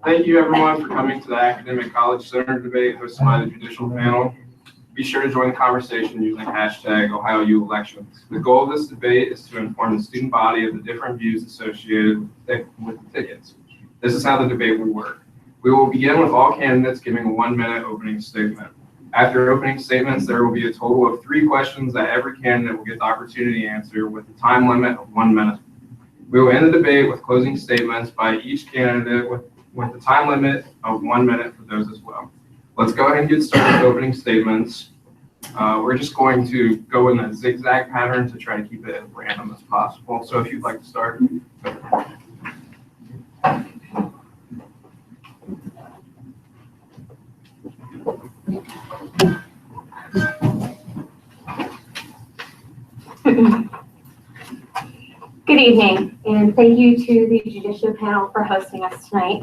Thank you everyone for coming to the Academic College Center debate hosted by the judicial panel. Be sure to join the conversation using hashtag OhioUelections. The goal of this debate is to inform the student body of the different views associated with the tickets. This is how the debate will work. We will begin with all candidates giving a 1-minute opening statement. After opening statements, there will be a total of 3 questions that every candidate will get the opportunity to answer with a time limit of 1 minute. We will end the debate with closing statements by each candidate with a time limit of 1 minute for those as well. Let's go ahead and get started with opening statements. We're just going to go in a zigzag pattern to try to keep it as random as possible. So if you'd like to start. Good evening, and thank you to the judicial panel for hosting us tonight.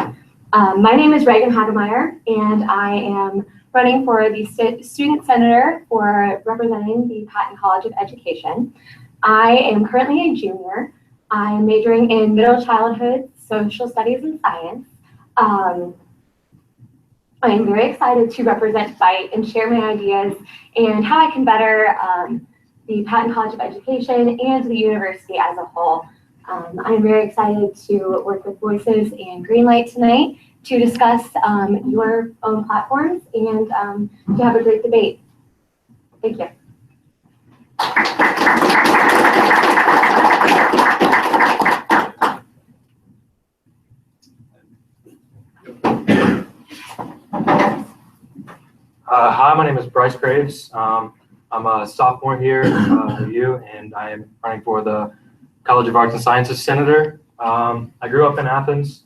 My name is Reagan Hagemeyer, and I am running for the student senator for representing the Patton College of Education. I am currently a junior. I'm majoring in middle childhood, social studies, and science. I am very excited to represent FIGHT and share my ideas and how I can better the Patton College of Education and the university as a whole. I'm very excited to work with Voices and Greenlight tonight to discuss your own platforms and to have a great debate. Thank you. Hi, my name is Bryce Graves. I'm a sophomore here at U, and I am running for the College of Arts and Sciences Senator. I grew up in Athens,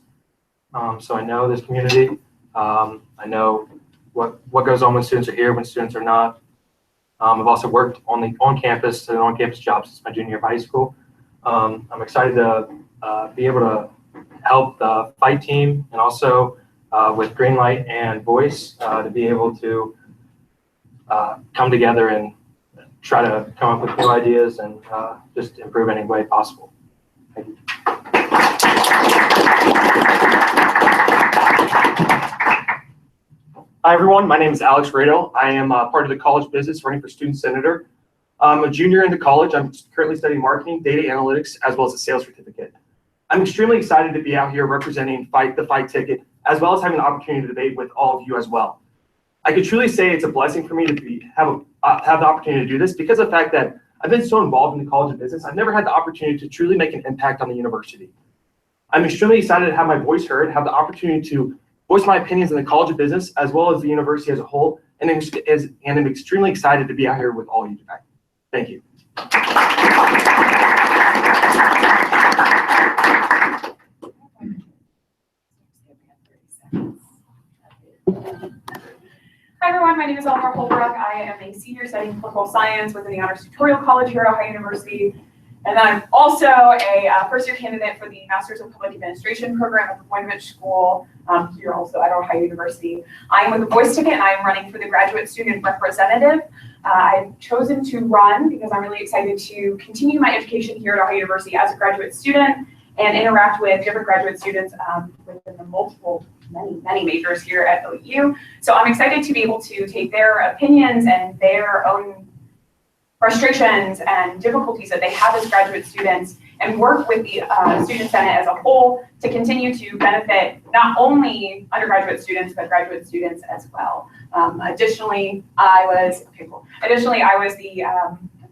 so I know this community. I know what goes on when students are here, when students are not. I've also worked on campus and on-campus jobs since my junior year of high school. I'm excited to be able to help the FIGHT team and also with Greenlight and Voice to be able to come together and try to come up with new ideas and just improve any way possible. Thank you. Hi everyone, my name is Alex Radel. I am part of the college business running for student senator. I'm a junior into college. I'm currently studying marketing, data analytics, as well as a sales certificate. I'm extremely excited to be out here representing the FIGHT ticket, as well as having an opportunity to debate with all of you as well. I could truly say it's a blessing for me to have the opportunity to do this because of the fact that I've been so involved in the College of Business. I've never had the opportunity to truly make an impact on the university. I'm extremely excited to have my voice heard, have the opportunity to voice my opinions in the College of Business as well as the university as a whole, and I'm extremely excited to be out here with all of you tonight. Thank you. Hi everyone, my name is Eleanor Holbrook. I am a senior studying political science within the Honors Tutorial College here at Ohio University. And then I'm also a first-year candidate for the Masters of Public Administration program at the Voinovich School here also at Ohio University. I'm with the Voice ticket and I'm running for the graduate student representative. I've chosen to run because I'm really excited to continue my education here at Ohio University as a graduate student and interact with different graduate students within the many majors here at OU. So I'm excited to be able to take their opinions and their own frustrations and difficulties that they have as graduate students and work with the Student Senate as a whole to continue to benefit not only undergraduate students, but graduate students as well. Additionally, I was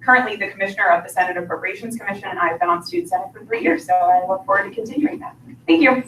currently the commissioner of the Senate Appropriations Commission, and I've been on Student Senate for 3 years, so I look forward to continuing that. Thank you.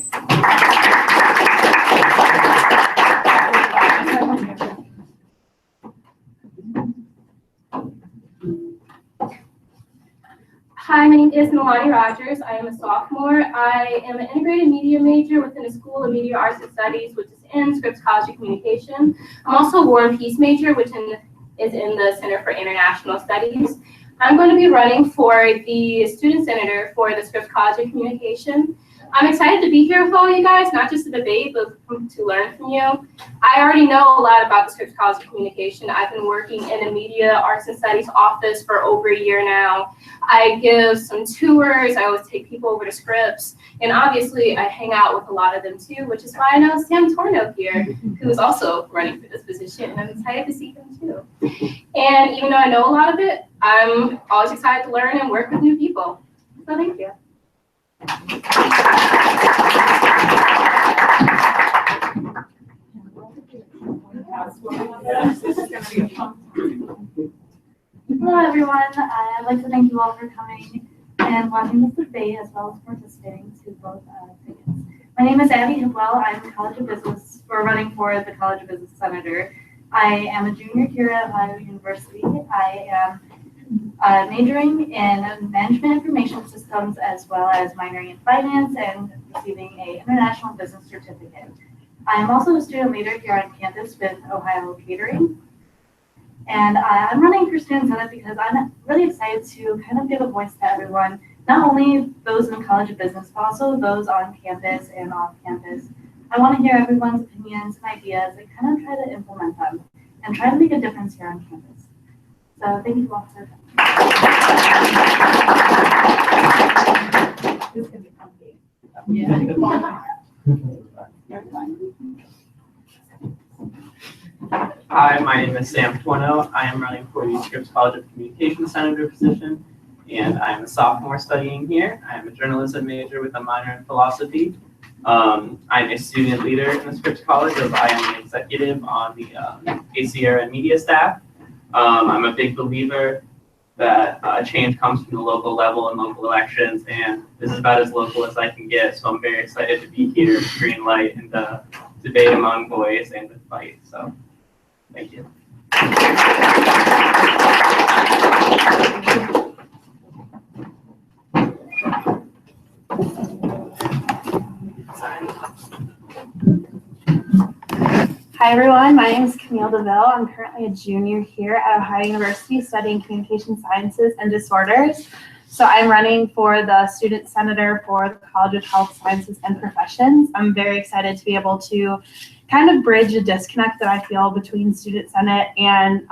Hi, my name is Milani Rogers. I am a sophomore. I am an integrated media major within the School of Media Arts and Studies, which is in Scripps College of Communication. I'm also a War and Peace major, which is in the Center for International Studies. I'm going to be running for the student senator for the Scripps College of Communication. I'm excited to be here with all you guys, not just to debate, but to learn from you. I already know a lot about the Scripps College of Communication. I've been working in a media arts and studies office for over a year now. I give some tours, I always take people over to Scripps, and obviously I hang out with a lot of them too, which is why I know Sam Torno here, who is also running for this position, and I'm excited to see him too. And even though I know a lot of it, I'm always excited to learn and work with new people. So thank you. Hello, everyone. I'd like to thank you all for coming and watching this debate as well as participating to both tickets. My name is Abby Hipwell. I'm running for the College of Business Senator. I am a junior here at Ohio University. I am majoring in management information systems as well as minoring in finance and receiving an international business certificate. I am also a student leader here on campus with Ohio Catering. And I'm running for Student Senate because I'm really excited to kind of give a voice to everyone, not only those in the College of Business, but also those on campus and off campus. I want to hear everyone's opinions and ideas and kind of try to implement them and try to make a difference here on campus. So thank you all for coming. This is going to be comfy. Yeah. Hi, my name is Sam Twino. I am running for the Scripps College of Communication Senator position, and I am a sophomore studying here. I am a journalism major with a minor in philosophy. I'm a student leader in the Scripps College, as I am an executive on the ACR and media staff. I'm a big believer that change comes from the local level and local elections, and this is about as local as I can get, so I'm very excited to be here with Greenlight and the debate among boys and with Fight. So, thank you. Hi everyone, my name is Camille DeVille. I'm currently a junior here at Ohio University studying communication sciences and disorders. So I'm running for the student senator for the College of Health Sciences and Professions. I'm very excited to be able to kind of bridge a disconnect that I feel between student senate and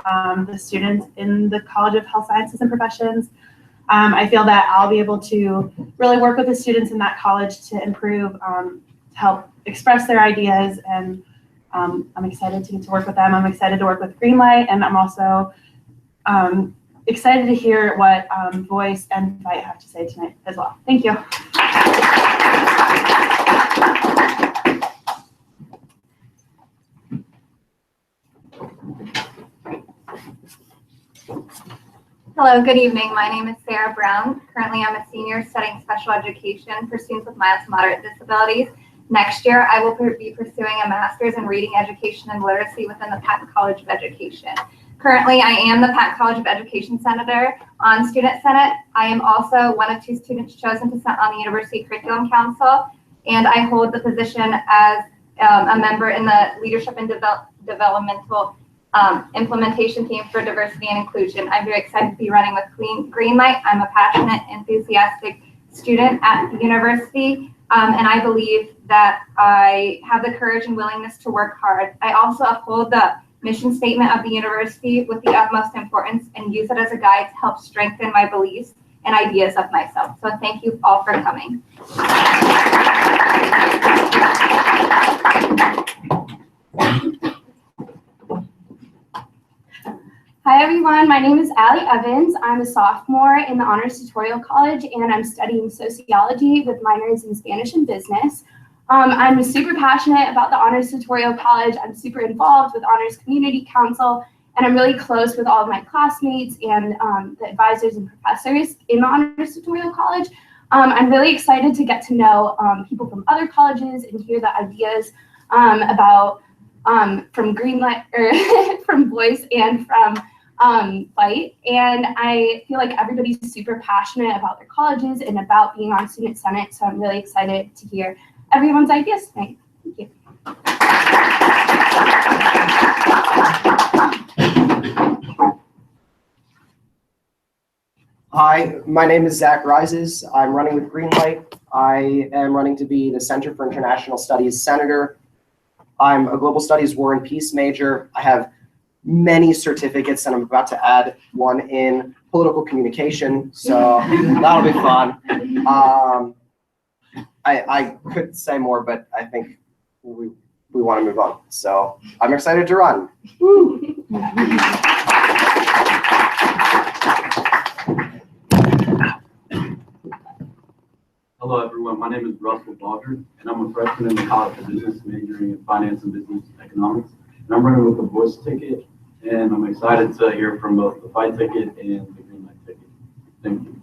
the students in the College of Health Sciences and Professions. I feel that I'll be able to really work with the students in that college to improve, to help express their ideas, and I'm excited to get to work with them. I'm excited to work with Greenlight, and I'm also excited to hear what Voice and Fight have to say tonight as well. Thank you. Hello, good evening. My name is Sarah Brown. Currently, I'm a senior studying special education for students with mild to moderate disabilities. Next year, I will be pursuing a master's in reading education and literacy within the Patton College of Education. Currently, I am the Patton College of Education Senator on Student Senate. I am also one of 2 students chosen to sit on the University Curriculum Council, and I hold the position as a member in the Leadership and Developmental Implementation Team for Diversity and Inclusion. I'm very excited to be running with Greenlight. I'm a passionate, enthusiastic student at the university. And I believe that I have the courage and willingness to work hard. I also uphold the mission statement of the university with the utmost importance and use it as a guide to help strengthen my beliefs and ideas of myself. So thank you all for coming. Hi everyone, my name is Allie Evans. I'm a sophomore in the Honors Tutorial College, and I'm studying sociology with minors in Spanish and business. I'm super passionate about the Honors Tutorial College. I'm super involved with Honors Community Council, and I'm really close with all of my classmates and the advisors and professors in the Honors Tutorial College. I'm really excited to get to know people from other colleges and hear the ideas about from Greenlight or from Voice and from Fight. And I feel like everybody's super passionate about their colleges and about being on Student Senate. So I'm really excited to hear everyone's ideas tonight. Thank you. Hi, my name is Zach Rises. I'm running with Greenlight. I am running to be the Center for International Studies Senator. I'm a Global Studies War and Peace major. I have many certificates, and I'm about to add one in political communication, so that'll be fun. I could say more, but I think we want to move on. So I'm excited to run. Woo. Hello, everyone. My name is Russell Baldridge, and I'm a freshman in the College of Business, majoring in Finance and Business Economics. And I'm running with the Voice ticket, and I'm excited to hear from both the Fight ticket and the Green Light ticket. Thank you.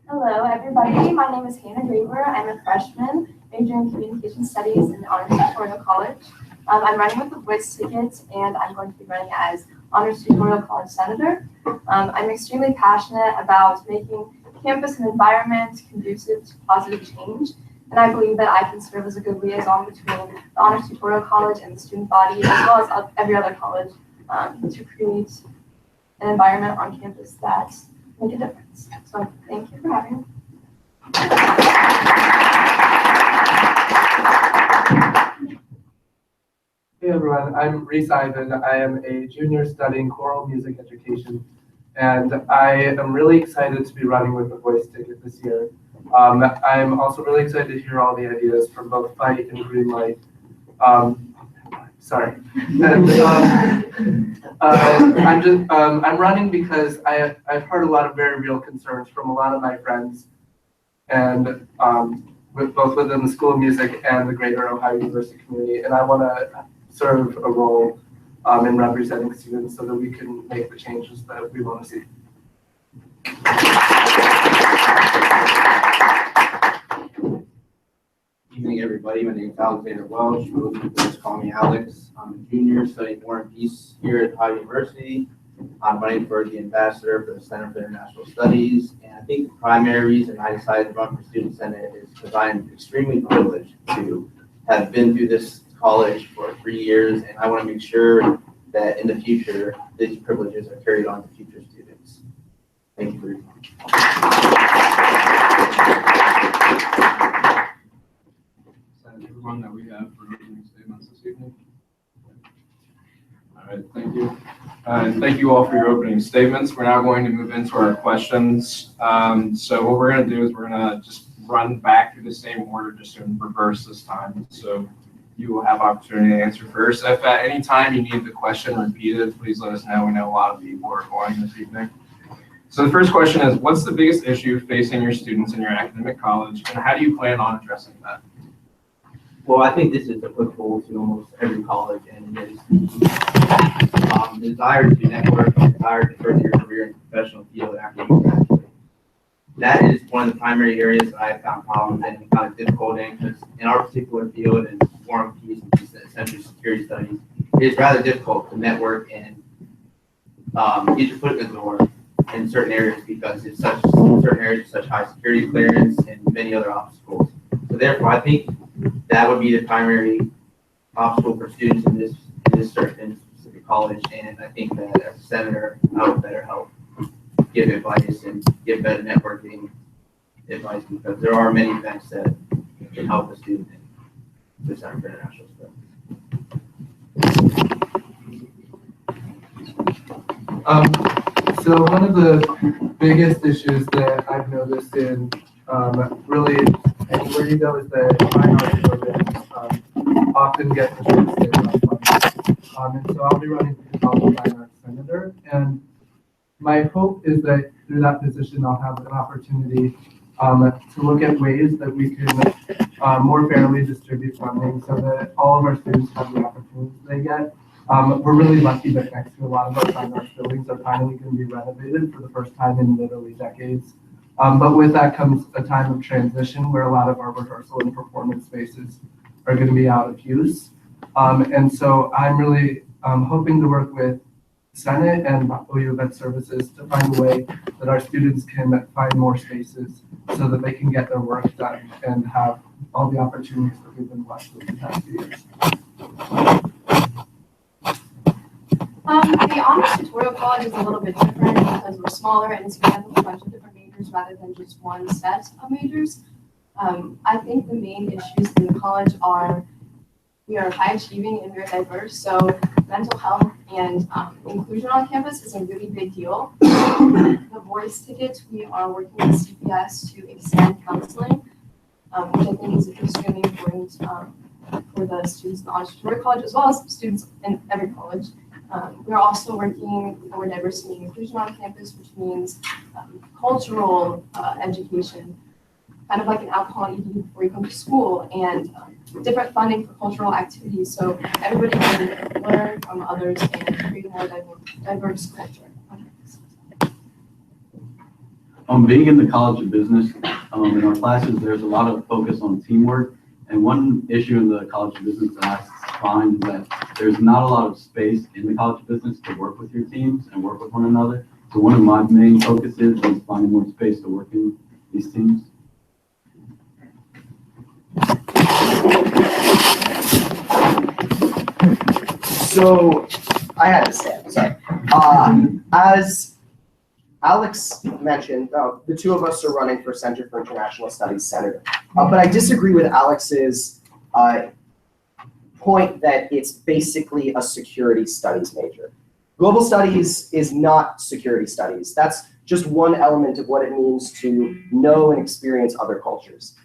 Hello, everybody. My name is Hannah Graver. I'm a freshman majoring in Communication Studies in Honors Tutorial College. I'm running with the Voice ticket, and I'm going to be running as Honors Tutorial College Senator. I'm extremely passionate about making campus and environment conducive to positive change, and I believe that I can serve as a good liaison between the Honors Tutorial College and the student body, as well as every other college, to create an environment on campus that make a difference. So thank you for having me. Hey everyone, I'm Reese Ivan. I am a junior studying choral music education, and I am really excited to be running with the Voice ticket this year. I'm also really excited to hear all the ideas from both Fight and Green Light. Sorry. And, I'm running because I've heard a lot of very real concerns from a lot of my friends, and both within the School of Music and the greater Ohio University community, and I want to serve a role in representing students so that we can make the changes that we want to see. Evening, everybody. My name is Alexander Welsh. Most people just call me Alex. I'm a junior studying War and Peace here at Ohio University. I'm running for the ambassador for the Center for International Studies, and I think the primary reason I decided to run for Student Senate is because I am extremely privileged to have been through this college for 3 years, and I want to make sure that in the future, these privileges are carried on to future students. Thank you for your Is everyone that we have for opening statements this evening? All right, thank you. And thank you all for your opening statements. We're now going to move into our questions. So what we're going to do is we're going to just run back through the same order, just in reverse this time. So you will have opportunity to answer first. If at any time you need the question repeated, please let us know. We know a lot of people are going this evening. So the first question is, what's the biggest issue facing your students in your academic college, and how do you plan on addressing that? Well, I think this is applicable to almost every college, and it is the desire to network, the desire to further your career in the professional field after you graduate. That is one of the primary areas that I have found problems and kind of difficult in, because in our particular field, in War and Peace and essentially security studies, it is rather difficult to network and get your foot in the door in certain areas, because it's certain areas of such high security clearance and many other obstacles. So therefore, I think that would be the primary obstacle for students in this certain specific college, and I think that as a senator, I would better help give advice and give better networking advice, because there are many events that can help a student in the Center for International Studies. So one of the biggest issues that I've noticed in really anywhere you go is that minority programs often get the short stay on funding. And so I'll be running for the College Fine Arts Senator, and my hope is that through that position I'll have an opportunity to look at ways that we can more fairly distribute funding so that all of our students have the opportunities they get. We're really lucky that next to a lot of our fine arts buildings are finally going to be renovated for the first time in literally decades. But with that comes a time of transition where a lot of our rehearsal and performance spaces are going to be out of use. And so I'm really hoping to work with Senate and OU Vet Services to find a way that our students can find more spaces so that they can get their work done and have all the opportunities that we've been blessed with the past few years. The Honors Tutorial College is a little bit different because we're smaller and it's going to have a bunch of different majors rather than just one set of majors. I think the main issues in the college are we are high achieving and we're diverse, so mental health and inclusion on campus is a really big deal. The voice ticket, we are working with CPS to extend counseling, which I think is extremely important for the students in the Honors Tutorial College as well as students in every college. We're also working for diversity and inclusion on campus, which means cultural education, kind of like an alcohol ED before you come to school, and different funding for cultural activities so everybody can learn from others and create a more diverse culture on campus. Being in the College of Business, in our classes, there's a lot of focus on teamwork. And one issue in the College of Business that I find is that there's not a lot of space in the College of Business to work with your teams and work with one another. So one of my main focuses is finding more space to work in these teams. So I had to say, sorry. As Alex mentioned, the two of us are running for Center for International Studies Senator. But I disagree with Alex's point that it's basically a security studies major. Global studies is not security studies. That's just one element of what it means to know and experience other cultures.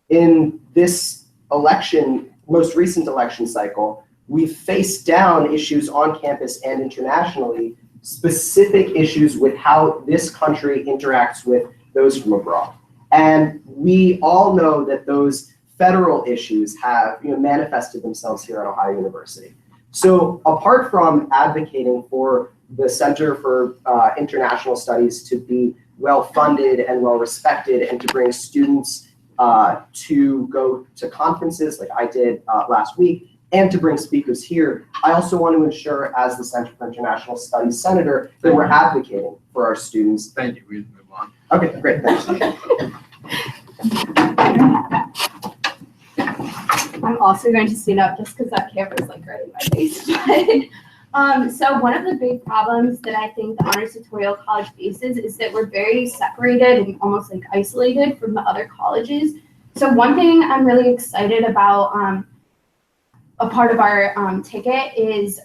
In this election, most recent election cycle, we've faced down issues on campus and internationally, specific issues with how this country interacts with those from abroad. And we all know that those federal issues have manifested themselves here at Ohio University. So apart from advocating for the Center for International Studies to be well-funded and well-respected and to bring students to go to conferences like I did last week, and to bring speakers here, I also want to ensure, as the Center for International Studies Senator, that we're advocating for our students. Thank you. We can move on. Okay, great, thanks. I'm also going to stand up just because that camera's like right in my face. So one of the big problems that I think the Honors Tutorial College faces is that we're very separated and almost like isolated from the other colleges. So one thing I'm really excited about, a part of our ticket is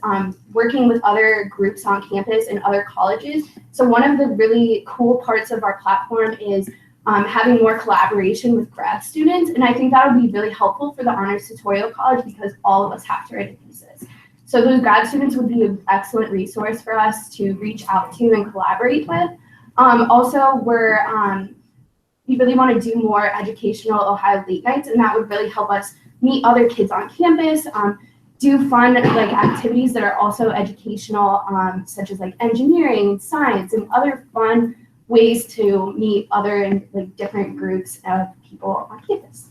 working with other groups on campus and other colleges. So one of the really cool parts of our platform is having more collaboration with grad students. And I think that would be really helpful for the Honors Tutorial College because all of us have to write a thesis. So those grad students would be an excellent resource for us to reach out to and collaborate with. Also, we really want to do more educational Ohio late nights, and that would really help us meet other kids on campus, do fun like activities that are also educational, such as like engineering and science and other fun ways to meet other and like different groups of people on campus.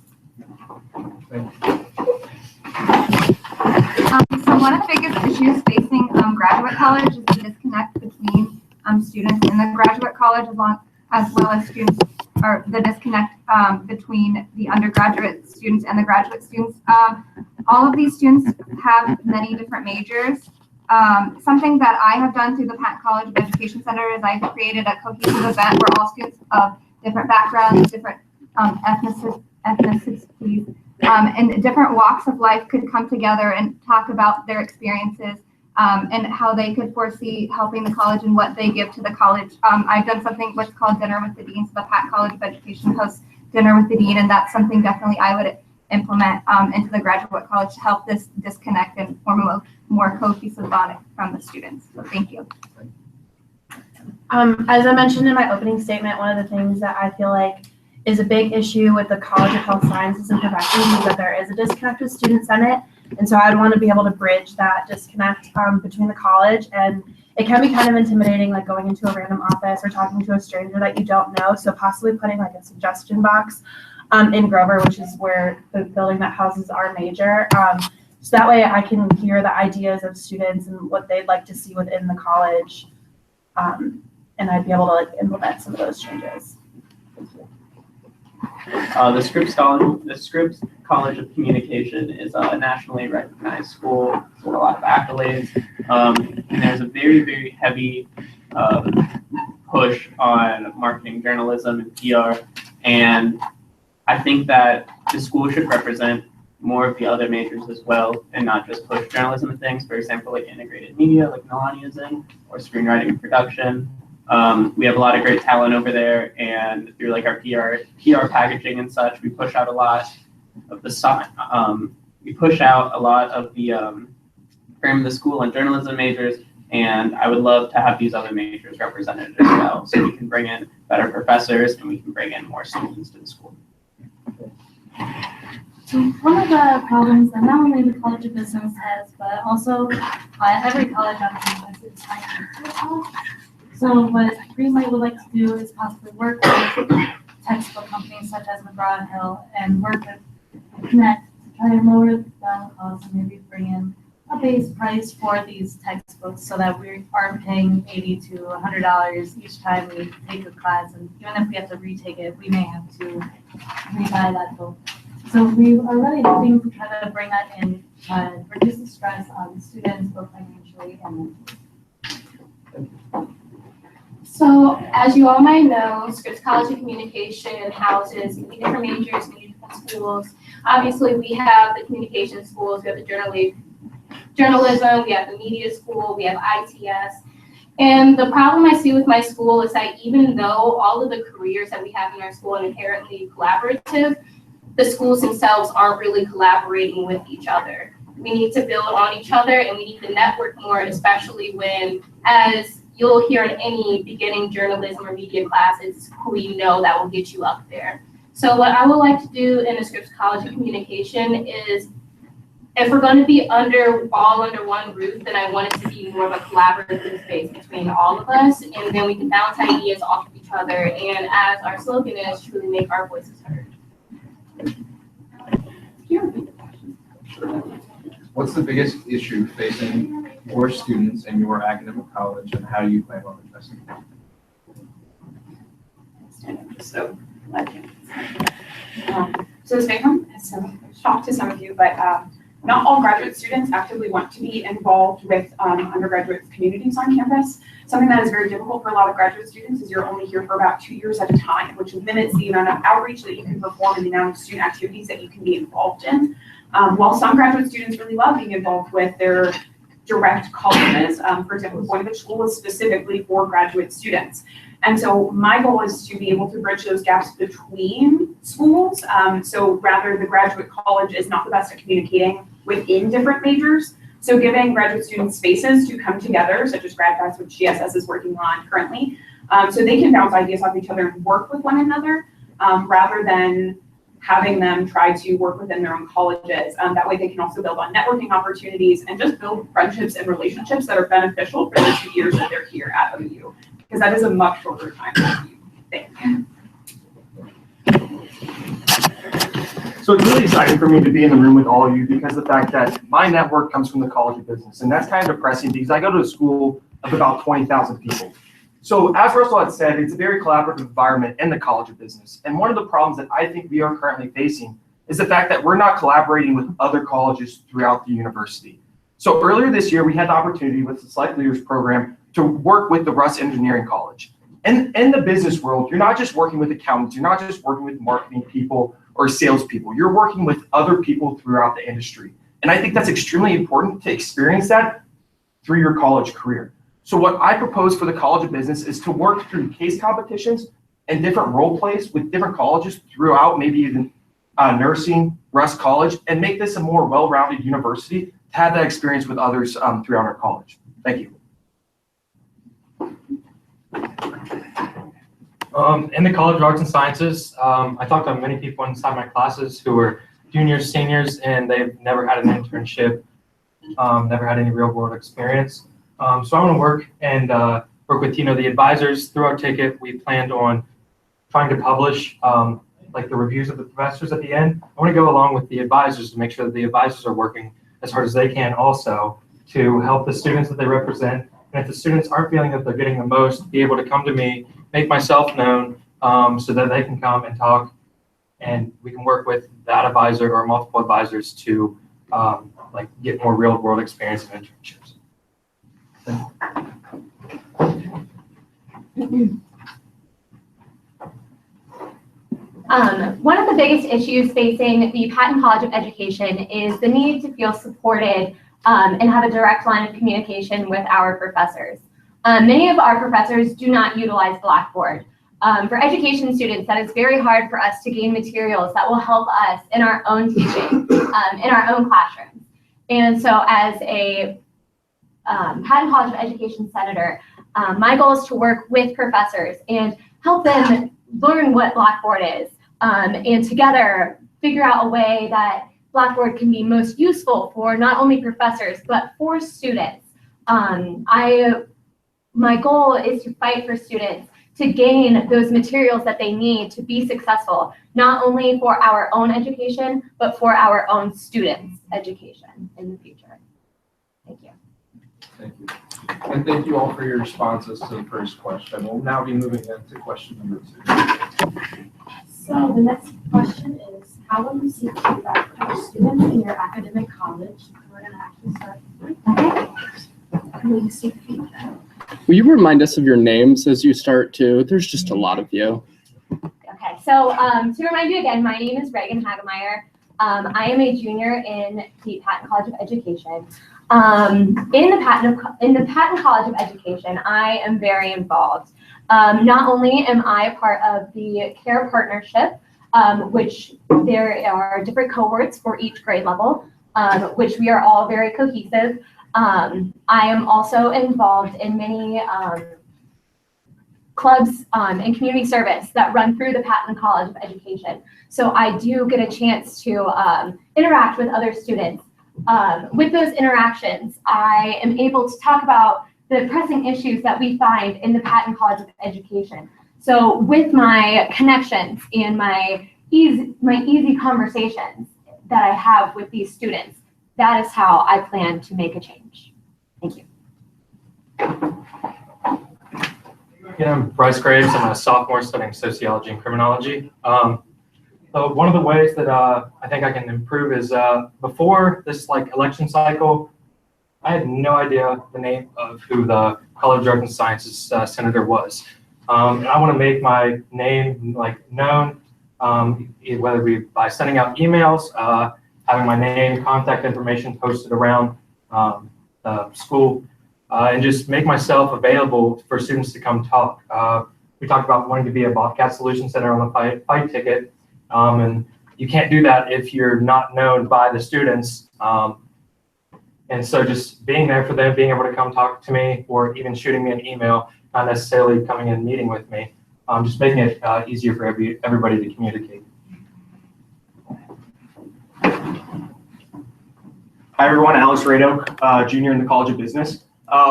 So one of the biggest issues facing graduate college is the disconnect between students in the graduate college as well as students, or the disconnect between the undergraduate students and the graduate students. All of these students have many different majors. Something that I have done through the Patton College of Education Center is I've created a cohesive event where all students of different backgrounds, different ethnicities, and different walks of life could come together and talk about their experiences and how they could foresee helping the college and what they give to the college. I've done something what's called Dinner with the Dean, so the Patton College of Education hosts Dinner with the Dean, and that's something definitely I would implement into the graduate college to help this disconnect and form a more cohesive bond from the students. So thank you. As I mentioned in my opening statement, one of the things that I feel like is a big issue with the College of Health Sciences and Professions is that there is a disconnect with Student Senate. And so I'd want to be able to bridge that disconnect between the college, and it can be kind of intimidating, like going into a random office or talking to a stranger that you don't know. So possibly putting like a suggestion box in Grover, which is where the building that houses our major. So that way I can hear the ideas of students and what they'd like to see within the college. And I'd be able to like implement some of those changes. The Scripps College of Communication is a nationally recognized school with a lot of accolades. And there's a very, very heavy push on marketing, journalism, and PR. And I think that the school should represent more of the other majors as well, and not just push journalism and things. For example, like integrated media, like Nalani is in, or screenwriting and production. We have a lot of great talent over there, and through like our PR packaging and such, we push out a lot of the we push out a lot of the frame of the school and journalism majors. And I would love to have these other majors represented as well, so we can bring in better professors and we can bring in more students to the school. So one of the problems that not only the College of Business has, but also every college on campus is financial. So what Greenlight would like to do is possibly work with textbook companies such as McGraw-Hill and work with Connect to try to lower down the cost and maybe bring in a base price for these textbooks so that we aren't paying $80 to $100 each time we take a class. And even if we have to retake it, we may have to rebuy that book. So we are really hoping to try to bring that in, reduce the stress on students both financially and mentally. So as you all might know, Scripps College of Communication houses many different majors, many different schools. Obviously, we have the communication schools, we have the journalism, we have the media school, we have ITS. And the problem I see with my school is that even though all of the careers that we have in our school are inherently collaborative, the schools themselves aren't really collaborating with each other. We need to build on each other and we need to network more, especially when, as you'll hear in any beginning journalism or media classes, who you know that will get you up there. So what I would like to do in the Scripps College of Communication is, if we're going to be all under one roof, then I want it to be more of a collaborative space between all of us, and then we can bounce ideas off of each other, and as our slogan is, truly make our voices heard. What's the biggest issue facing your students in your academic college, and how do you plan on addressing it? So this may come as a shock to some of you, but not all graduate students actively want to be involved with undergraduate communities on campus. Something that is very difficult for a lot of graduate students is you're only here for about 2 years at a time, which limits the amount of outreach that you can perform and the amount of student activities that you can be involved in. While some graduate students really love being involved with their direct colleges, for example, Boynevich School is specifically for graduate students. And so my goal is to be able to bridge those gaps between schools. So rather the graduate college is not the best at communicating within different majors. So giving graduate students spaces to come together, such as GradFest, which GSS is working on currently, so they can bounce ideas off each other and work with one another, rather than having them try to work within their own colleges. That way they can also build on networking opportunities and just build friendships and relationships that are beneficial for the 2 years that they're here at OU, because that is a much shorter time than you think. So it's really exciting for me to be in the room with all of you because the fact that my network comes from the College of Business, and that's kind of depressing because I go to a school of about 20,000 people. So as Russell had said, it's a very collaborative environment in the College of Business. And one of the problems that I think we are currently facing is the fact that we're not collaborating with other colleges throughout the university. So earlier this year, we had the opportunity with the Select Leaders Program to work with the Russ Engineering College. And in the business world, you're not just working with accountants, you're not just working with marketing people or salespeople, you're working with other people throughout the industry. And I think that's extremely important to experience that through your college career. So what I propose for the College of Business is to work through case competitions and different role plays with different colleges throughout, maybe even nursing, Russ College, and make this a more well-rounded university to have that experience with others throughout our college. Thank you. In the College of Arts and Sciences, I talked to many people inside my classes who were juniors, seniors, and they've never had an internship, never had any real world experience. So I want to work with, the advisors through our ticket. We planned on trying to publish like the reviews of the professors at the end. I want to go along with the advisors to make sure that the advisors are working as hard as they can also to help the students that they represent. And if the students aren't feeling that they're getting the most, be able to come to me, make myself known so that they can come and talk, and we can work with that advisor or multiple advisors to like get more real world experience and internships. One of the biggest issues facing the Patton College of Education is the need to feel supported and have a direct line of communication with our professors. Many of our professors do not utilize Blackboard. For education students, that is very hard for us to gain materials that will help us in our own teaching, in our own classrooms. And so as a Patton College of Education Senator, my goal is to work with professors and help them learn what Blackboard is, and together figure out a way that Blackboard can be most useful for not only professors, but for students. My goal is to fight for students to gain those materials that they need to be successful, not only for our own education, but for our own students' education in the future. Thank you. Thank you. And thank you all for your responses to the first question. We'll now be moving into question number 2. So the next question is, how will you seek feedback from your students in your academic college? We're going to actually start. How will you seek feedback? Will you remind us of your names as you start too? There's just a lot of you. Okay, so to remind you again, my name is Reagan Hagemeyer. I am a junior in the Patton College of Education. In the Patton College of Education, I am very involved. Not only am I a part of the CARE partnership, which there are different cohorts for each grade level, which we are all very cohesive. I am also involved in many clubs and community service that run through the Patton College of Education. So I do get a chance to interact with other students. With those interactions, I am able to talk about the pressing issues that we find in the Patton College of Education. So with my connections and my easy conversations that I have with these students, that is how I plan to make a change. Thank you. Yeah, I'm Bryce Graves. I'm a sophomore studying sociology and criminology. So one of the ways that I think I can improve is before this election cycle, I had no idea the name of who the College of Arts and Sciences senator was. And I want to make my name known, whether it be by sending out emails, having my name, contact information posted around the school, and just make myself available for students to come talk. We talked about wanting to be a Bobcat Solution Center on the fight ticket, and you can't do that if you're not known by the students. And so just being there for them, being able to come talk to me, or even shooting me an email, not necessarily coming and meeting with me, just making it easier for everybody to communicate. Hi everyone, Alex Rado, junior in the College of Business.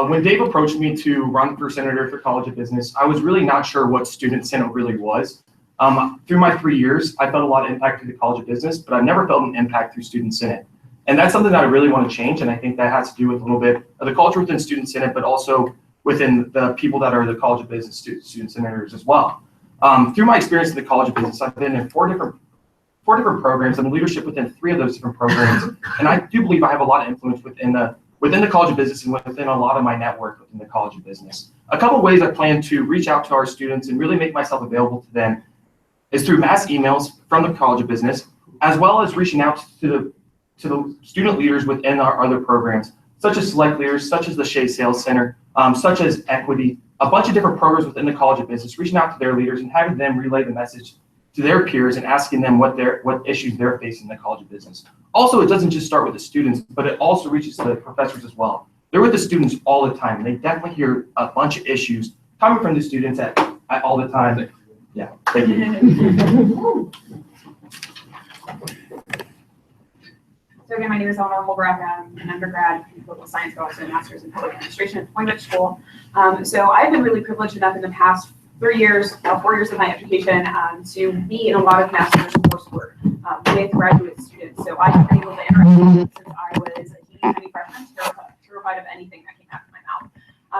When Dave approached me to run for senator for College of Business, I was really not sure what Student Senate really was. Through my 3 years, I felt a lot of impact through the College of Business, but I've never felt an impact through Student Senate. And that's something that I really want to change, and I think that has to do with a little bit of the culture within Student Senate, but also within the people that are the College of Business student senators as well. Through my experience in the College of Business, I've been in four different programs. I'm in leadership within 3 of those different programs, and I do believe I have a lot of influence within the College of Business and within a lot of my network within the College of Business. A couple of ways I plan to reach out to our students and really make myself available to them is through mass emails from the College of Business, as well as reaching out to the student leaders within our other programs, such as Select Leaders, such as the Shea Sales Center, such as Equity, a bunch of different programs within the College of Business, reaching out to their leaders and having them relay the message to their peers and asking them what issues they're facing in the College of Business. Also, it doesn't just start with the students, but it also reaches the professors as well. They're with the students all the time. They definitely hear a bunch of issues coming from the students all the time. Yeah, thank you. So again, my name is Eleanor Holbrook. I'm an undergrad in political science, but also a master's in public administration at Point School. So I've been really privileged enough in the past 4 years of my education to be in a lot of master's coursework with graduate students. So I've been able to interact since I was a teeny freshman, terrified of anything that came out of my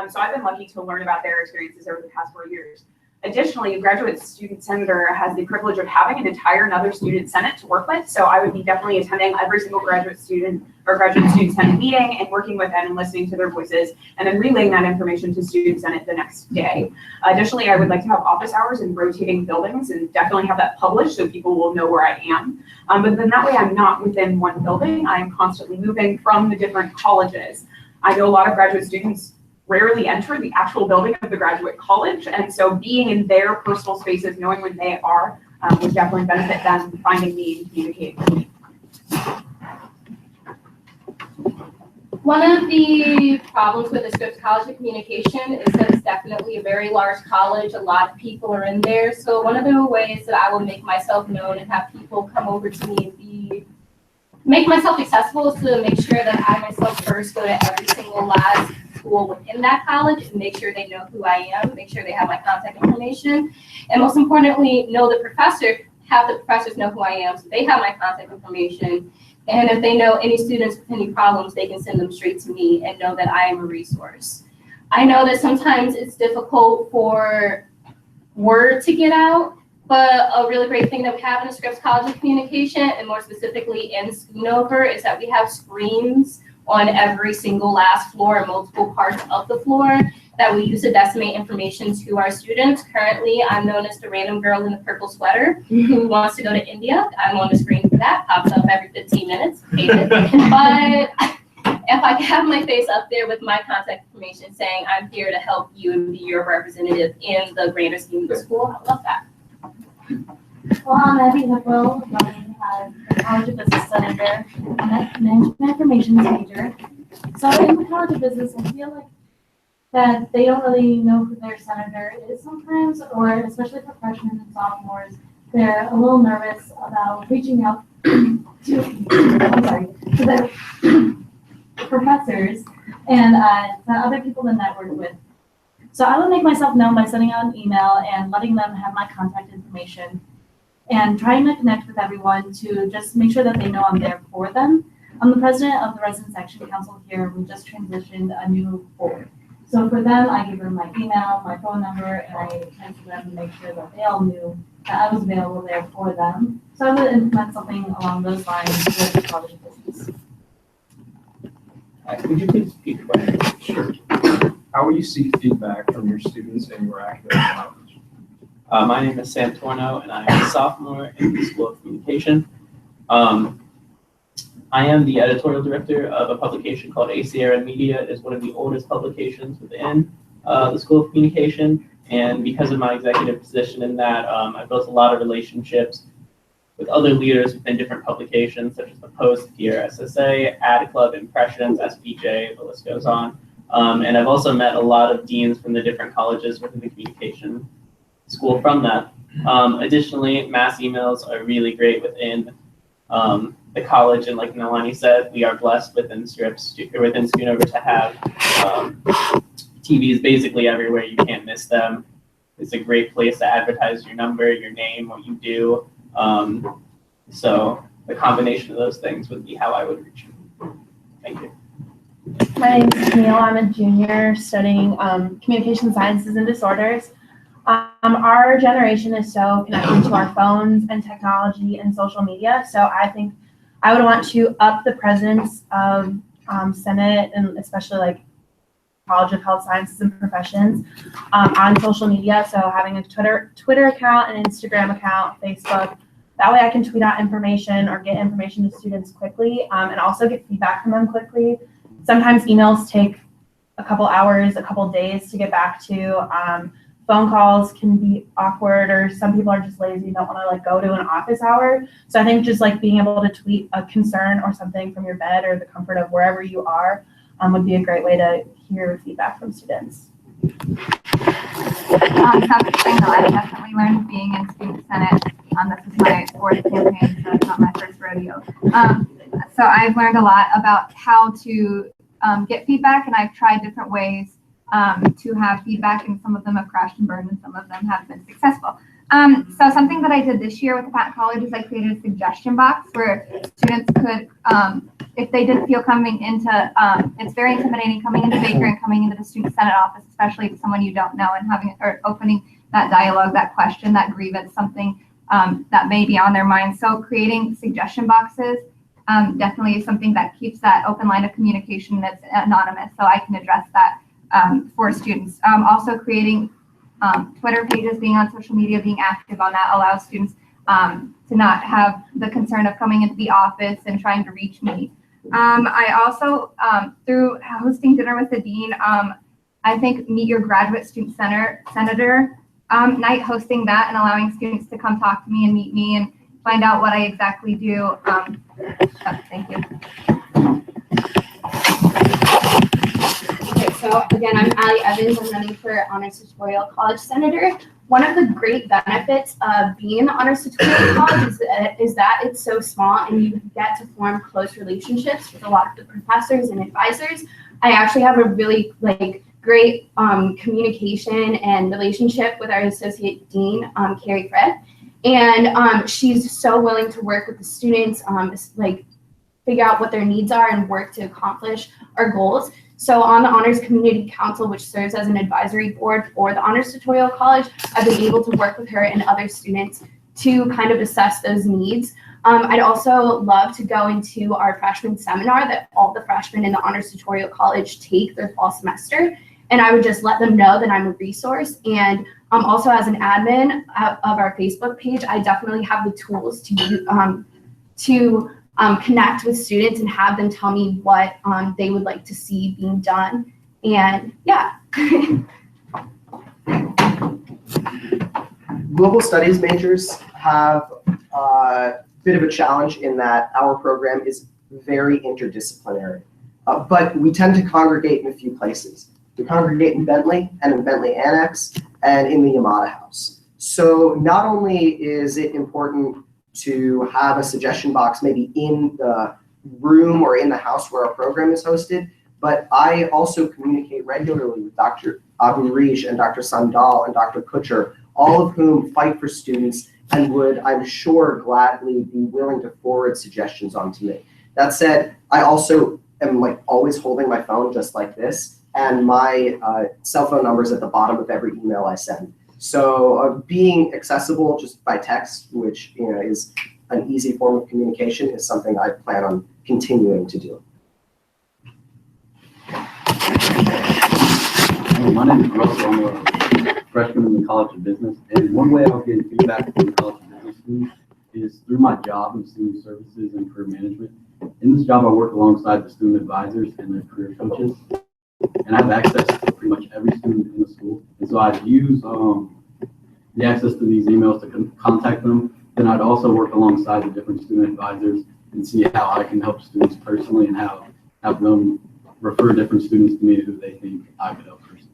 mouth. So I've been lucky to learn about their experiences over the past 4 years. Additionally, a graduate student senator has the privilege of having an entire another student senate to work with. So I would be definitely attending every single graduate student senate meeting and working with them and listening to their voices and then relaying that information to student senate the next day. Additionally, I would like to have office hours in rotating buildings and definitely have that published so people will know where I am. But then that way I'm not within one building. I'm constantly moving from the different colleges. I know a lot of graduate students rarely enter the actual building of the graduate college. And so being in their personal spaces, knowing when they are, would definitely benefit them finding me and communicating with me. One of the problems with the Scripps College of Communication is that it's definitely a very large college. A lot of people are in there. So one of the ways that I will make myself known and have people come over to me and make myself accessible is to make sure that I myself first go to every single last school within that college and make sure they know who I am, make sure they have my contact information, and most importantly, have the professors know who I am, so they have my contact information. And if they know any students with any problems, they can send them straight to me and know that I am a resource. I know that sometimes it's difficult for word to get out, but a really great thing that we have in the Scripps College of Communication, and more specifically in Schoonover, is that we have screens on every single last floor and multiple parts of the floor that we use to disseminate information to our students. Currently, I'm known as the random girl in the purple sweater who wants to go to India. I'm on the screen for that, pops up every 15 minutes. But if I can have my face up there with my contact information saying I'm here to help you and be your representative in the grander scheme of the school, I love that. Well, I'm Abby Hipwell, running as the College of Business Senator. I'm a management information major. So in the College of Business, I feel like that they don't really know who their senator is sometimes, or especially for freshmen and sophomores, they're a little nervous about reaching out to their professors and to other people to network with. So I would make myself known by sending out an email and letting them have my contact information and trying to connect with everyone to just make sure that they know I'm there for them. I'm the president of the Resident Section Council here. We just transitioned a new board. So for them, I give them my email, my phone number, and I texted them to make sure that they all knew that I was available there for them. So I would implement something along those lines with the College of Business. Could you please repeat the question? Sure. How will you seek feedback from your students in your academic outreach? My name is Sam Torno, and I am a sophomore in the School of Communication. I am the editorial director of a publication called ACRN Media. It's one of the oldest publications within the School of Communication. And because of my executive position in that, I built a lot of relationships with other leaders within different publications, such as the Post, PRSSA, Ad Club, Impressions, SPJ, the list goes on. And I've also met a lot of deans from the different colleges within the communication school from that. Additionally, mass emails are really great within the college, and like Nalani said, we are blessed within Schoonover to have TVs basically everywhere. You can't miss them. It's a great place to advertise your number, your name, what you do. So the combination of those things would be how I would reach you. Thank you. My name is Camille. I'm a junior studying communication sciences and disorders. Our generation is so connected to our phones and technology and social media. So I think I would want to up the presence of Senate and especially like College of Health Sciences and Professions on social media. So having a Twitter account, an Instagram account, Facebook. That way I can tweet out information or get information to students quickly and also get feedback from them quickly. Sometimes emails take a couple hours, a couple days to get back to. Phone calls can be awkward, or some people are just lazy and don't want to like go to an office hour. So I think just like being able to tweet a concern or something from your bed or the comfort of wherever you are would be a great way to hear feedback from students. Something that I definitely learned being in Student Senate. This is my fourth campaign, so it's not my first rodeo. So I've learned a lot about how to get feedback, and I've tried different ways to have feedback, and some of them have crashed and burned, and some of them have been successful. So something that I did this year with the Pat College is I created a suggestion box where students could, if they didn't feel coming into, it's very intimidating coming into Baker and coming into the Student Senate office, especially to someone you don't know, and having or opening that dialogue, that question, that grievance, something that may be on their mind. So creating suggestion boxes definitely is something that keeps that open line of communication that's anonymous, so I can address that for students. Also creating Twitter pages, being on social media, being active on that allows students to not have the concern of coming into the office and trying to reach me. I also, through hosting dinner with the dean, I think Meet Your Graduate Student Senator night, hosting that and allowing students to come talk to me and meet me and find out what I exactly do. Thank you. Okay, so again, I'm Allie Evans. I'm running for Honors Tutorial College Senator. One of the great benefits of being in the Honors Tutorial College is that it's so small and you get to form close relationships with a lot of the professors and advisors. I actually have a really great communication and relationship with our Associate Dean, Carrie Fred. And she's so willing to work with the students, figure out what their needs are and work to accomplish our goals. So on the Honors Community Council, which serves as an advisory board for the Honors Tutorial College, I've been able to work with her and other students to kind of assess those needs. I'd also love to go into our freshman seminar that all the freshmen in the Honors Tutorial College take their fall semester. And I would just let them know that I'm a resource. And also as an admin of our Facebook page, I definitely have the tools to connect with students and have them tell me what they would like to see being done. And yeah. Global studies majors have a bit of a challenge in that our program is very interdisciplinary, but we tend to congregate in a few places. We congregate in Bentley and in Bentley Annex and in the Yamada House. So not only is it important to have a suggestion box maybe in the room or in the house where our program is hosted, but I also communicate regularly with Dr. Abu Rish and Dr. Sandal and Dr. Kutcher, all of whom fight for students and would, I'm sure, gladly be willing to forward suggestions on to me. That said, I also am always holding my phone just like this, and my cell phone number is at the bottom of every email I send. So being accessible just by text, which is an easy form of communication, is something I plan on continuing to do. My name is Russell. I'm a freshman in the College of Business, and one way I was getting feedback from the College of Business students is through my job in student services and career management. In this job, I work alongside the student advisors and their career coaches, and I have access to pretty much every student in the school. And so I'd use the access to these emails to contact them. Then I'd also work alongside the different student advisors and see how I can help students personally and have them refer different students to me who they think I could help personally.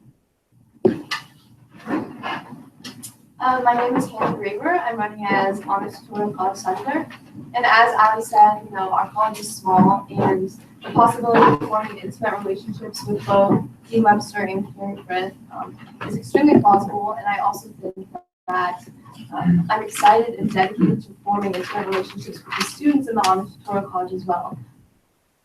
My name is Hannah Graver. I'm running as Honors Tutorial College Senator. And as Ali said, our college is small, and the possibility of forming intimate relationships with both Dean Webster and Carrie Fred is extremely plausible. And I also think that I'm excited and dedicated to forming intimate relationships with the students in the Honors Tutorial College as well.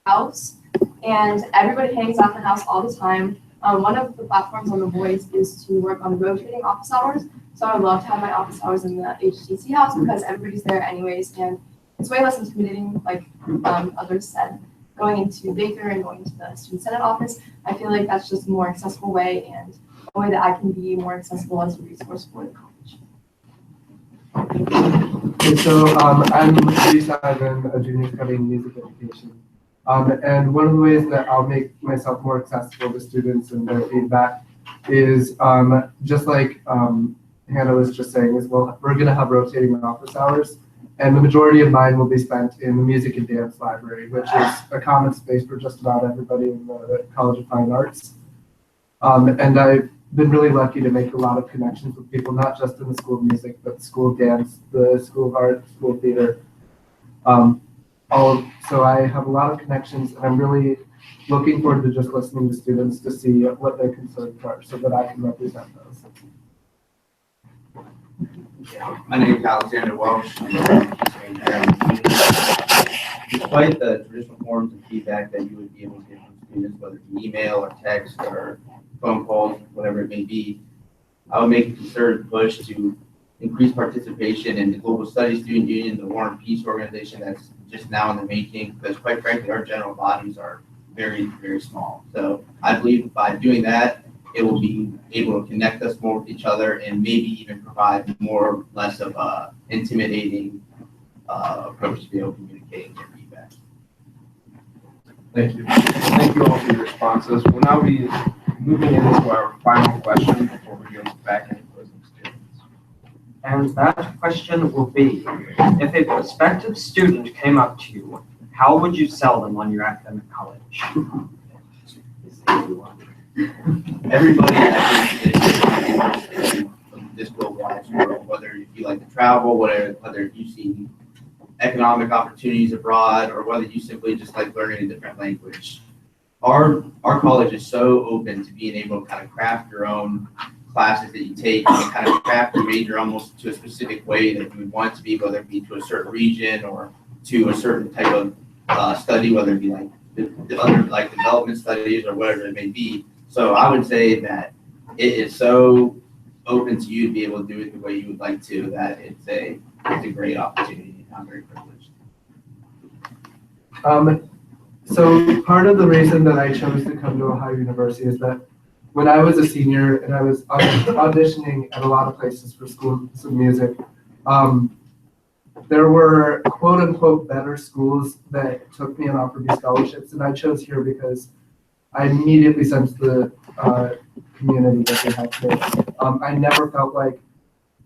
House, and everybody hangs out in the house all the time. One of the platforms on The Voice is to work on rotating office hours. So I would love to have my office hours in the HTC house because everybody's there anyways, and it's way less intimidating, like others said, going into Baker and going to the Student Senate office. I feel like that's just a more accessible way and a way that I can be more accessible as a resource for the college. Okay, so I'm Lisa Ivan, a junior studying music education. And one of the ways that I'll make myself more accessible to students and their feedback is just like Hannah was just saying, is we're going to have rotating office hours, and the majority of mine will be spent in the music and dance library, which is a common space for just about everybody in the College of Fine Arts. And I've been really lucky to make a lot of connections with people, not just in the School of Music, but the School of Dance, the School of Art, School of Theater. So I have a lot of connections, and I'm really looking forward to just listening to students to see what their concerns are so that I can represent those. My name is Alexander Welsh. Despite the traditional forms of feedback that you would be able to get from students, whether it's email or text or phone calls, whatever it may be, I would make a concerted push to increase participation in the Global Studies Student Union, the War and Peace organization that's just now in the making, because quite frankly, our general bodies are very, very small. So I believe by doing that, it will be able to connect us more with each other and maybe even provide more or less of a intimidating approach to be able to communicate and get feedback. Thank you. Thank you all for your responses. We'll now be moving into our final question before we go back into closing statements. And that question will be, if a prospective student came up to you, how would you sell them on your academic college? Everybody, I think, this globalized world, whether you like to travel, whether you see economic opportunities abroad, or whether you simply just like learning a different language. Our college is so open to being able to kind of craft your own classes that you take and kind of craft your major almost to a specific way that you would want it to be, whether it be to a certain region or to a certain type of study, whether it be like the other like development studies or whatever it may be. So I would say that it is so open to you to be able to do it the way you would like to, that it's a great opportunity. I'm very privileged. So part of the reason that I chose to come to Ohio University is that when I was a senior and I was auditioning at a lot of places for schools of music, there were quote unquote better schools that took me and offered me scholarships, and I chose here because I immediately sensed the community that they had here. I never felt like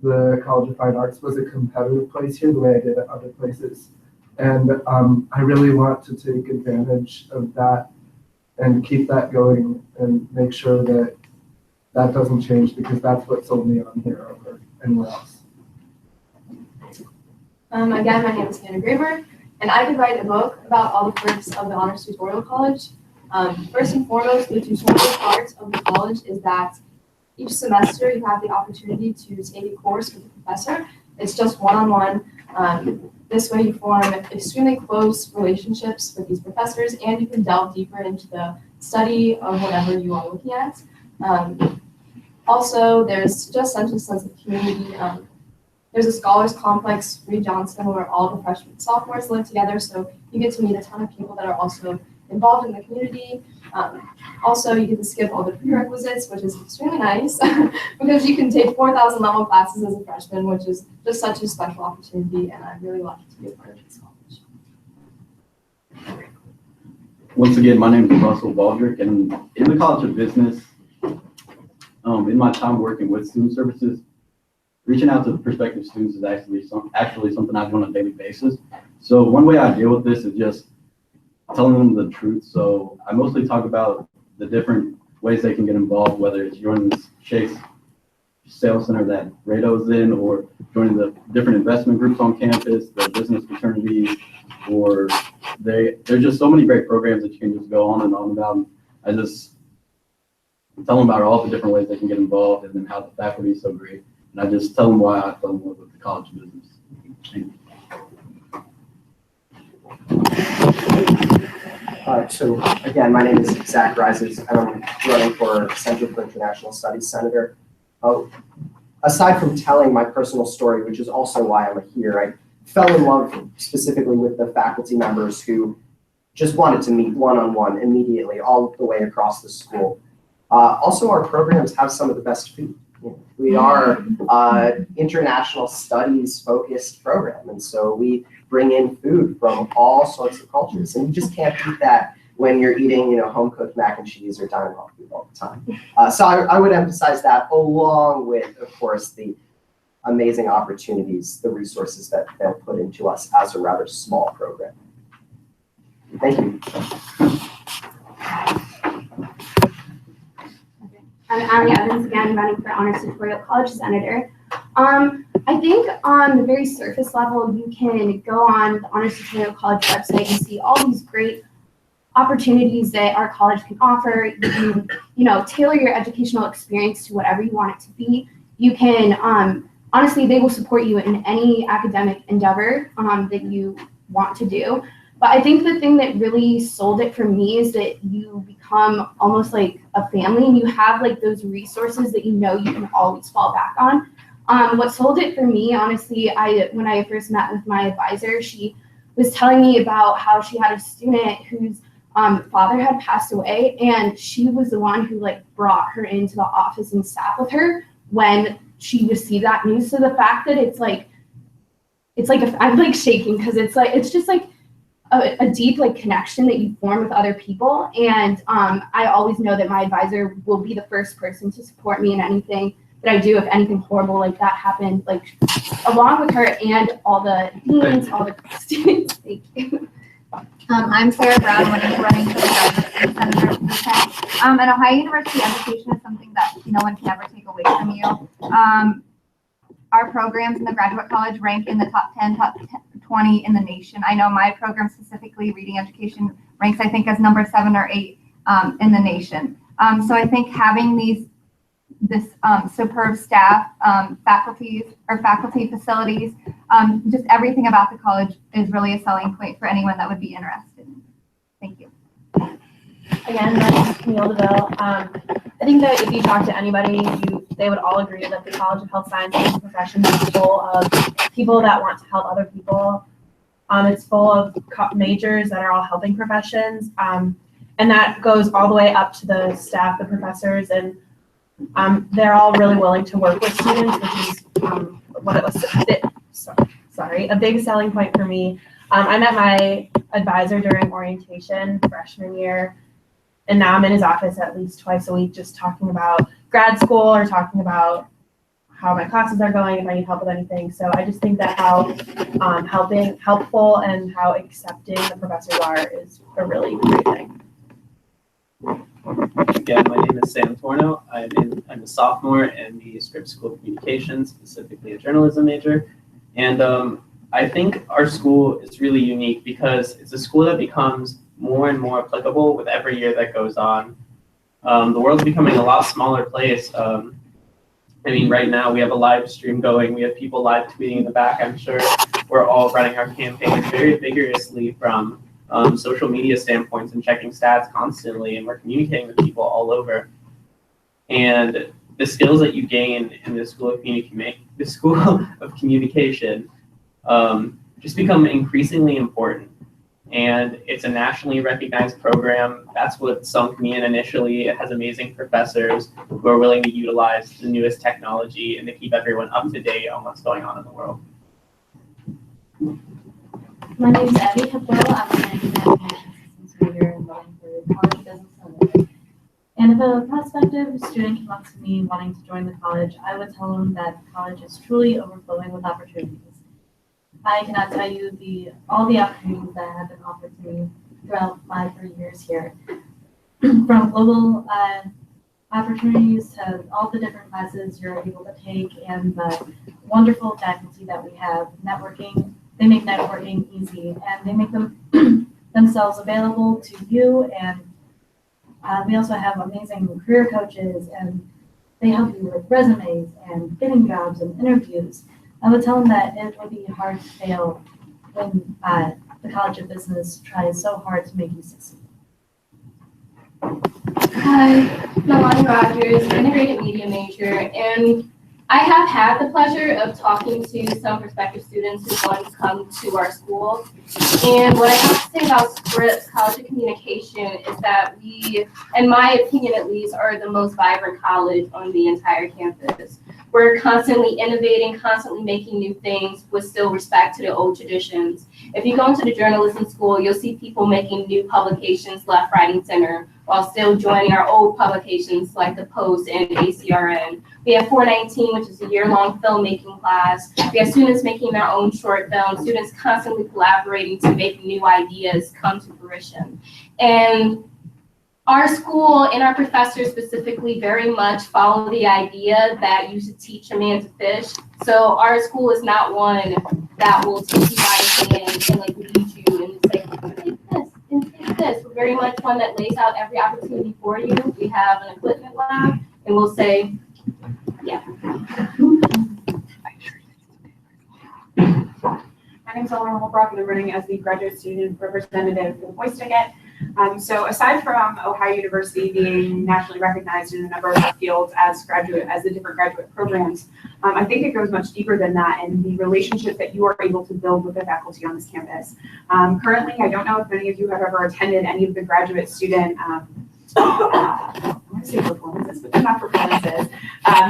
the College of Fine Arts was a competitive place here the way I did at other places. And I really want to take advantage of that and keep that going and make sure that that doesn't change, because that's what sold me on here over anywhere else. Again, my name is Hannah Graber, and I could write a book about all the perks of the Honors Tutorial College. First and foremost, the tutorial part of the college is that each semester you have the opportunity to take a course with a professor. It's just one-on-one. This way you form extremely close relationships with these professors, and you can delve deeper into the study of whatever you are looking at. Also, there's just such a sense of community. There's a scholars complex, Reed Johnson, where all the freshmen and sophomores live together, so you get to meet a ton of people that are also involved in the community. Also, you get to skip all the prerequisites, which is extremely nice because you can take 4,000 level classes as a freshman, which is just such a special opportunity, and I'm really lucky to be a part of this college. Once again, my name is Russell Baldrick, and in the College of Business, in my time working with student services, reaching out to prospective students is actually something I do on a daily basis. So one way I deal with this is just telling them the truth. So I mostly talk about the different ways they can get involved, whether it's joining the Shakes Sales Center that Rado's in, or joining the different investment groups on campus, the business fraternities, or there's just so many great programs that you can just go on and on about. I just tell them about all the different ways they can get involved, and then how the faculty is so great. And I just tell them why I fell in love with the College of Business. Thank you. So again, my name is Zach Rises, and I'm running for Center for International Studies Senator. Aside from telling my personal story, which is also why I'm here, I fell in love specifically with the faculty members who just wanted to meet one-on-one immediately all the way across the school. Also, our programs have some of the best food. We are international studies focused program, and so we bring in food from all sorts of cultures, and you just can't beat that when you're eating, home cooked mac and cheese or dining off food all the time. So I would emphasize that, along with, of course, the amazing opportunities, the resources that they'll put into us as a rather small program. Thank you. I'm Allie Evans, again, running for Honors Tutorial College Senator. I think on the very surface level, you can go on the Honors Tutorial College website and see all these great opportunities that our college can offer. You can, tailor your educational experience to whatever you want it to be. You can, honestly, they will support you in any academic endeavor that you want to do. But I think the thing that really sold it for me is that you become almost like a family and you have like those resources that you know you can always fall back on. What sold it for me, honestly, when I first met with my advisor, she was telling me about how she had a student whose father had passed away, and she was the one who like brought her into the office and sat with her when she received that news. So the fact that I'm like shaking because it's just like a deep like connection that you form with other people. And I always know that my advisor will be the first person to support me in anything that I do if anything horrible like that happened, like along with her and all the deans, all the students. Thank you. I'm Sarah Brown, running for the graduate student senator position. At Ohio University, education is something that no one can ever take away from you. Our programs in the graduate college rank in the top 10, top 20 in the nation. I know my program specifically, reading education, ranks I think as number 7 or 8 in the nation. So I think having this superb staff, faculty facilities, just everything about the college is really a selling point for anyone that would be interested. Thank you. Again, my name is Camille DeVille. I think that if you talk to anybody, they would all agree that the College of Health Sciences profession is full of people that want to help other people. It's full of majors that are all helping professions, and that goes all the way up to the staff, the professors, and they're all really willing to work with students, which is what it was a big selling point for me. I met my advisor during orientation freshman year, and now I'm in his office at least twice a week just talking about grad school or talking about how my classes are going, if I need help with anything. So I just think that how helpful and how accepting the professors are is a really great thing. Again, my name is Sam Torno. I'm a sophomore in the Scripps School of Communications, specifically a journalism major. And I think our school is really unique because it's a school that becomes more and more applicable with every year that goes on. The world's becoming a lot smaller place. Right now we have a live stream going. We have people live tweeting in the back. I'm sure we're all running our campaigns very vigorously from social media standpoints and checking stats constantly, and we're communicating with people all over. And the skills that you gain in the School of Communication just become increasingly important. And it's a nationally recognized program. That's what sunk me in initially. It has amazing professors who are willing to utilize the newest technology and to keep everyone up to date on what's going on in the world. My name is Abby Hipwell. I'm an information systems major and running for College Business Center. And if a prospective student came up to me wanting to join the college, I would tell them that the college is truly overflowing with opportunities. I cannot tell you all the opportunities that have been offered to me throughout my 3 years here. From global opportunities to all the different classes you're able to take and the wonderful faculty that we have. Networking, they make networking easy and they make them themselves available to you. And we also have amazing career coaches and they help you with resumes and getting jobs and interviews. I would tell them that it would be hard to fail when the College of Business tries so hard to make you succeed. Hi, Nalani Rogers, integrated media major, and I have had the pleasure of talking to some prospective students who want to come to our school. And what I have to say about Scripps College of Communication is that we, in my opinion at least, are the most vibrant college on the entire campus. We're constantly innovating, constantly making new things with still respect to the old traditions. If you go into the journalism school, you'll see people making new publications left, right, and center, while still joining our old publications like the Post and ACRN. We have 419, which is a year-long filmmaking class. We have students making their own short films, students constantly collaborating to make new ideas come to fruition. And our school and our professors specifically very much follow the idea that you should teach a man to fish. So our school is not one that will teach you by hand and like lead you and say, take this and take this. We're very much one that lays out every opportunity for you. We have an equipment lab and we'll say, yeah. My name is Eleanor Holbrook, and I'm running as the graduate student representative for the Voice Ticket. So aside from Ohio University being nationally recognized in a number of fields as the different graduate programs, I think it goes much deeper than that, and the relationship that you are able to build with the faculty on this campus. Currently, I don't know if many of you have ever attended any of the graduate student I want to say performances, but they're not performances.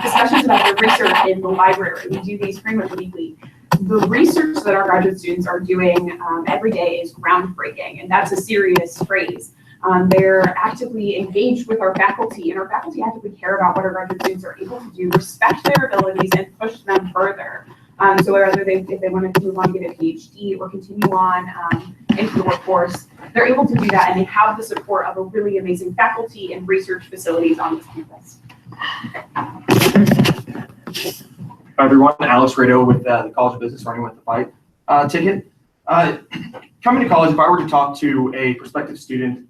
Discussions about the research in the library. We do these pretty much weekly. The research that our graduate students are doing every day is groundbreaking, and that's a serious phrase. They're actively engaged with our faculty, and our faculty actively care about what our graduate students are able to do, respect their abilities, and push them further. So whether if they want to move on to get a PhD or continue on into the workforce, they're able to do that, and they have the support of a really amazing faculty and research facilities on this campus. Hi everyone, Alex Rado with the College of Business, running with the Fight Ticket. Coming to college, if I were to talk to a prospective student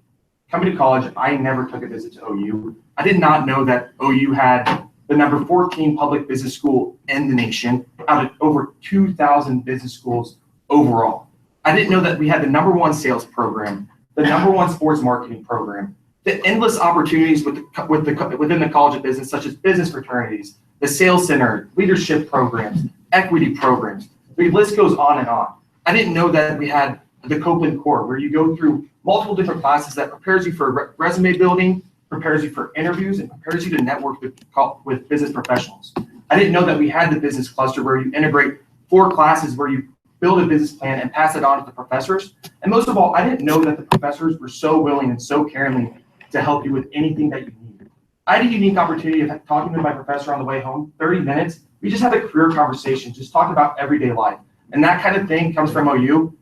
coming to college, I never took a visit to OU. I did not know that OU had the number 14 public business school in the nation out of over 2,000 business schools overall. I didn't know that we had the #1 sales program, the #1 sports marketing program, the endless opportunities within the College of Business, such as business fraternities, the sales center, leadership programs, equity programs. The list goes on and on. I didn't know that we had the Copeland Core, where you go through multiple different classes that prepares you for resume building, prepares you for interviews, and prepares you to network with business professionals. I didn't know that we had the business cluster, where you integrate 4 classes where you build a business plan and pass it on to the professors. And most of all, I didn't know that the professors were so willing and so caringly to help you with anything that you needed. I had a unique opportunity of talking to my professor on the way home, 30 minutes. We just had a career conversation, just talking about everyday life. And that kind of thing comes from OU.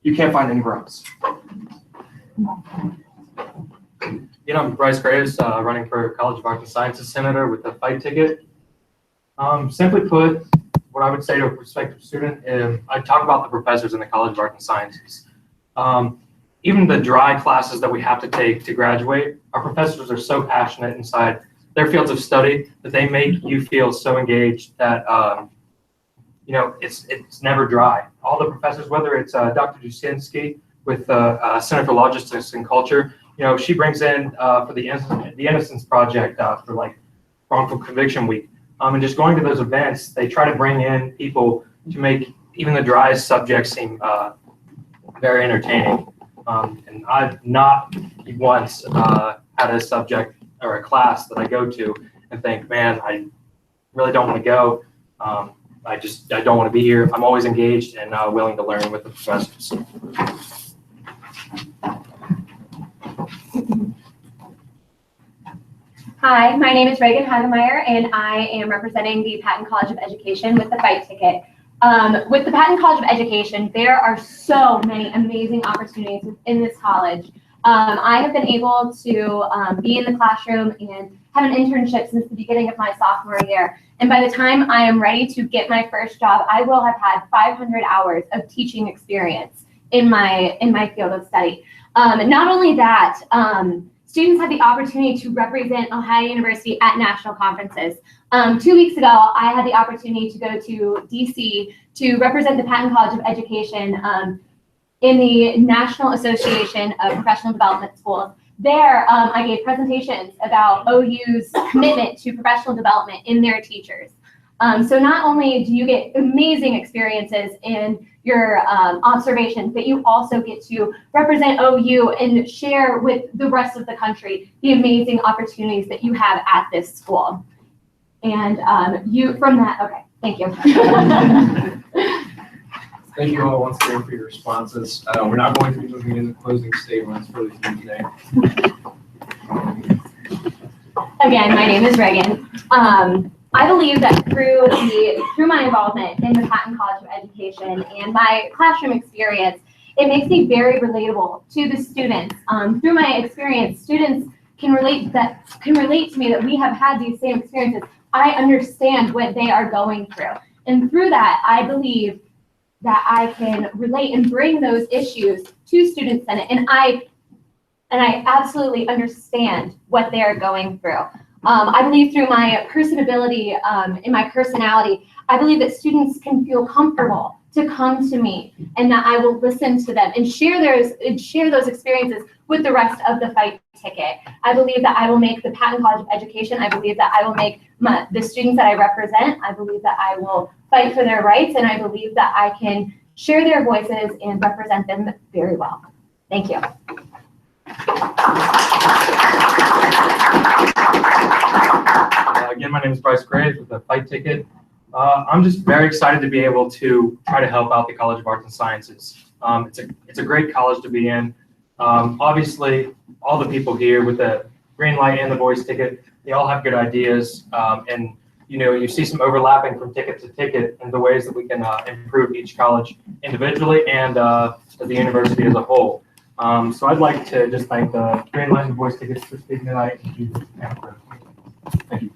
You can't find anywhere else. I'm Bryce Graves, running for College of Arts and Sciences Senator with the Fight Ticket. Simply put, what I would say to a prospective student is I talk about the professors in the College of Arts and Sciences. Even the dry classes that we have to take to graduate, our professors are so passionate inside their fields of study that they make you feel so engaged that it's never dry. All the professors, whether it's Dr. Dusinski with the Center for Logistics and Culture, she brings in for the Innocence Project for like wrongful conviction week, and just going to those events, they try to bring in people to make even the driest subjects seem very entertaining. And I've not once had a subject or a class that I go to and think, man, I really don't want to go. I don't want to be here. I'm always engaged and willing to learn with the professors. Hi, my name is Reagan Hagemeyer, and I am representing the Patton College of Education with the Fight Ticket. With the Patton College of Education, there are so many amazing opportunities in this college. I have been able to be in the classroom and have an internship since the beginning of my sophomore year. And by the time I am ready to get my first job, I will have had 500 hours of teaching experience in my field of study. Not only that, students have the opportunity to represent Ohio University at national conferences. 2 weeks ago, I had the opportunity to go to DC to represent the Patton College of Education in the National Association of Professional Development Schools. There, I gave presentations about OU's commitment to professional development in their teachers. So not only do you get amazing experiences in your observations, but you also get to represent OU and share with the rest of the country the amazing opportunities that you have at this school. And thank you. Thank you all once again for your responses. We're not going to be moving into closing statements for the team today. Again, my name is Reagan. I believe that through my involvement in the Patton College of Education and my classroom experience, it makes me very relatable to the students. Through my experience, students can relate to me that we have had these same experiences. I understand what they are going through. And through that, I believe that I can relate and bring those issues to Student Senate. And I absolutely understand what they're going through. I believe through my personability and my personality, I believe that students can feel comfortable to come to me, and that I will listen to them and share those experiences with the rest of the Fight Ticket. I believe that I will make the Patton College of Education. I believe that I will make the students that I represent. I believe that I will fight for their rights, and I believe that I can share their voices and represent them very well. Thank you. Again, my name is Bryce Graves with the Fight Ticket. I'm just very excited to be able to try to help out the College of Arts and Sciences. It's a great college to be in. Obviously, all the people here with the green light and the voice ticket, they all have good ideas. And you see some overlapping from ticket to ticket in the ways that we can improve each college individually and as the university as a whole. So I'd like to just thank the green light and voice tickets for speaking tonight. Thank you.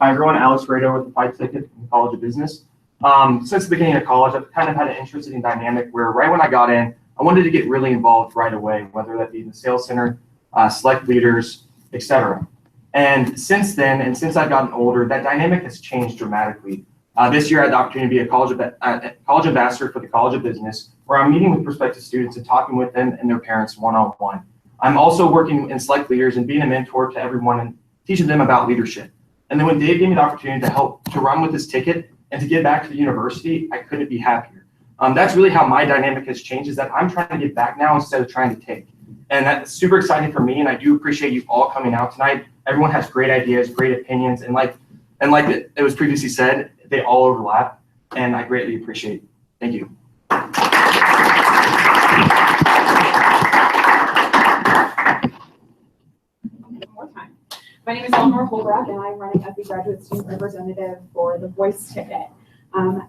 Hi everyone, Alex Grado with the Fight Ticket from the College of Business. Since the beginning of college, I've kind of had an interesting dynamic where right when I got in, I wanted to get really involved right away, whether that be in the sales center, select leaders, etc. And since then, and since I've gotten older, that dynamic has changed dramatically. This year I had the opportunity to be a college ambassador for the College of Business, where I'm meeting with prospective students and talking with them and their parents one-on-one. I'm also working in select leaders and being a mentor to everyone and teaching them about leadership. And then when Dave gave me the opportunity to help to run with this ticket and to give back to the university, I couldn't be happier. That's really how my dynamic has changed, is that I'm trying to give back now instead of trying to take. And that's super exciting for me, and I do appreciate you all coming out tonight. Everyone has great ideas, great opinions, and like it was previously said, they all overlap, and I greatly appreciate it. Thank you. My name is Eleanor Holbrook, and I'm running as the graduate student representative for the Voice Ticket.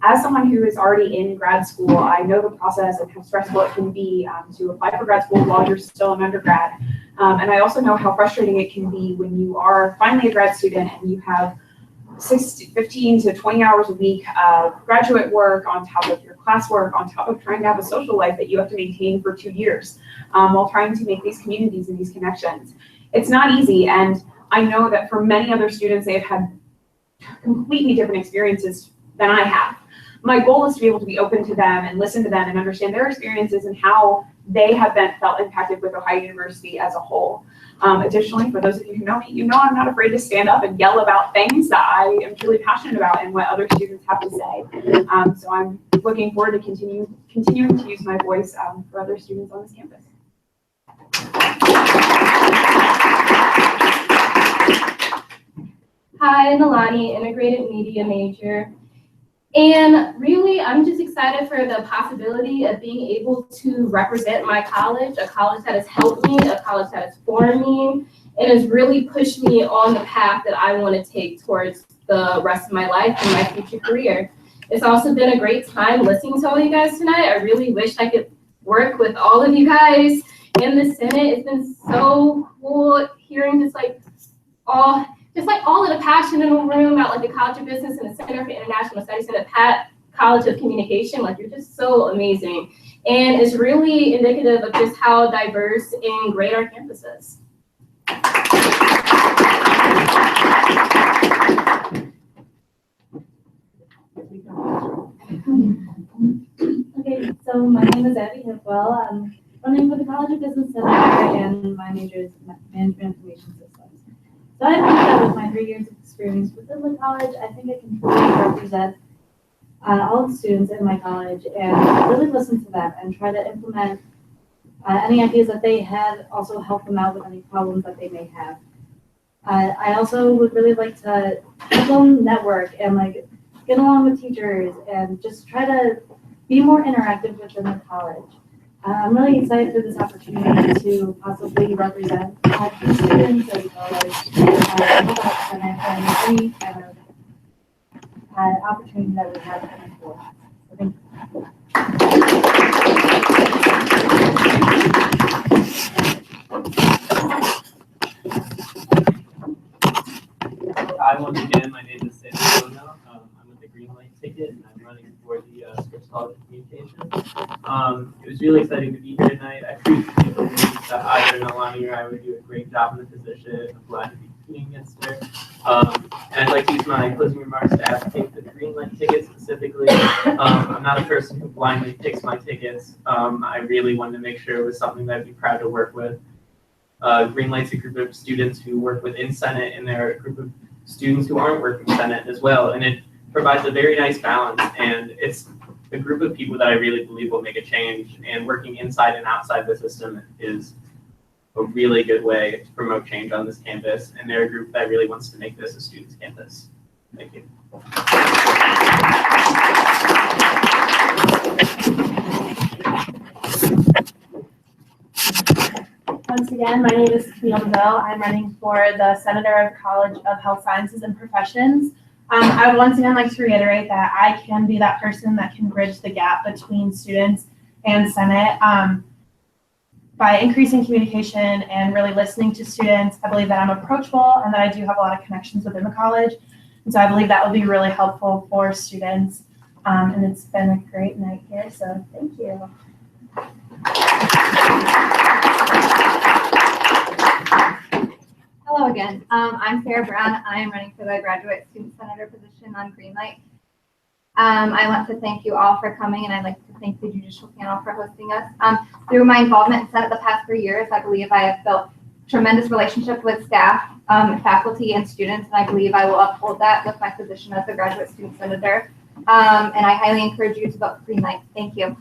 As someone who is already in grad school, I know the process and how stressful it can be to apply for grad school while you're still an undergrad. And I also know how frustrating it can be when you are finally a grad student and you have 15 to 20 hours a week of graduate work on top of your classwork, on top of trying to have a social life that you have to maintain for 2 years while trying to make these communities and these connections. It's not easy, and I know that for many other students, they have had completely different experiences than I have. My goal is to be able to be open to them and listen to them and understand their experiences and how they have felt impacted with Ohio University as a whole. Additionally, for those of you who know me, you know I'm not afraid to stand up and yell about things that I am truly passionate about and what other students have to say. So I'm looking forward to continuing to use my voice for other students on this campus. Hi, Nalani, integrated media major. And really, I'm just excited for the possibility of being able to represent my college, a college that has helped me, a college that has formed me, and has really pushed me on the path that I want to take towards the rest of my life and my future career. It's also been a great time listening to all you guys tonight. I really wish I could work with all of you guys in the Senate. It's been so cool hearing just all of the passion in the room about the College of Business and the Center for International Studies and the Pat College of Communication. You're just so amazing. And it's really indicative of just how diverse and great our campus is. Okay, so my name is Abby Hipwell. I'm running for the College of Business Center, and my major is Management Information Systems. So I think that with my 3 years of experience within the college, I think I can fully represent all the students in my college and really listen to them and try to implement any ideas that they had, also help them out with any problems that they may have. I also would really like to help them network and get along with teachers and just try to be more interactive within the college. I'm really excited for this opportunity to possibly represent my students as well as and any kind of opportunity that we have coming forward. So thank you. Hi, once again, my name is Sam Twono. I'm with the Green Light Ticket, and I'm running for the Scripps College of Communication. It was really exciting to be here tonight. I appreciate that either Nalani or I would do a great job in the position. I'm glad to be competing against her. And like to use my closing remarks to advocate the green light ticket specifically. I'm not a person who blindly picks my tickets. I really wanted to make sure it was something that I'd be proud to work with. Green Light's a group of students who work within Senate, and they're a group of students who aren't working Senate as well. And it provides a very nice balance, and it's a group of people that I really believe will make a change. And working inside and outside the system is a really good way to promote change on this campus, and they're a group that really wants to make this a student's campus. Thank you. Once again, my name is Camille DeVille. I'm running for the Senator of College of Health Sciences and Professions. I would once again like to reiterate that I can be that person that can bridge the gap between students and Senate. By increasing communication and really listening to students, I believe that I'm approachable and that I do have a lot of connections within the college. And so I believe that will be really helpful for students. And it's been a great night here, so thank you. Hello again. I'm Sarah Brown. I am running for the graduate student senator position on Greenlight. I want to thank you all for coming, and I'd like to thank the judicial panel for hosting us. Through my involvement in Senate the past 3 years, I believe I have built tremendous relationship with staff, faculty, and students, and I believe I will uphold that with my position as the graduate student senator. And I highly encourage you to vote for Greenlight. Thank you.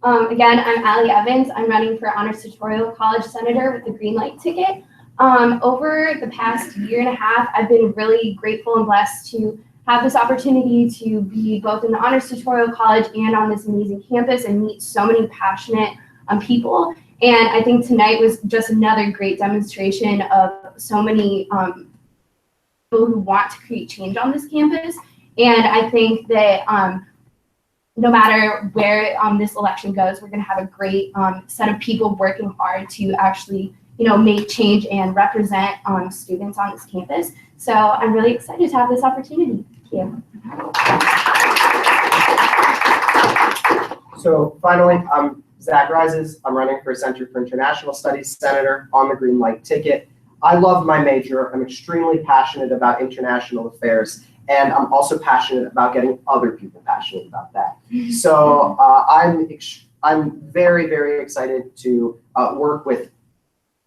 Again, I'm Allie Evans. I'm running for Honors Tutorial College Senator with the Green Light ticket. Over the past year and a half, I've been really grateful and blessed to have this opportunity to be both in the Honors Tutorial College and on this amazing campus and meet so many passionate people. And I think tonight was just another great demonstration of so many people who want to create change on this campus. And I think that no matter where this election goes, we're going to have a great set of people working hard to actually, make change and represent students on this campus. So I'm really excited to have this opportunity. Thank you. So finally, I'm Zach Rises. I'm running for Center for International Studies Senator on the Green Light ticket. I love my major. I'm extremely passionate about international affairs, and I'm also passionate about getting other people passionate about that. So I'm very, very excited to work with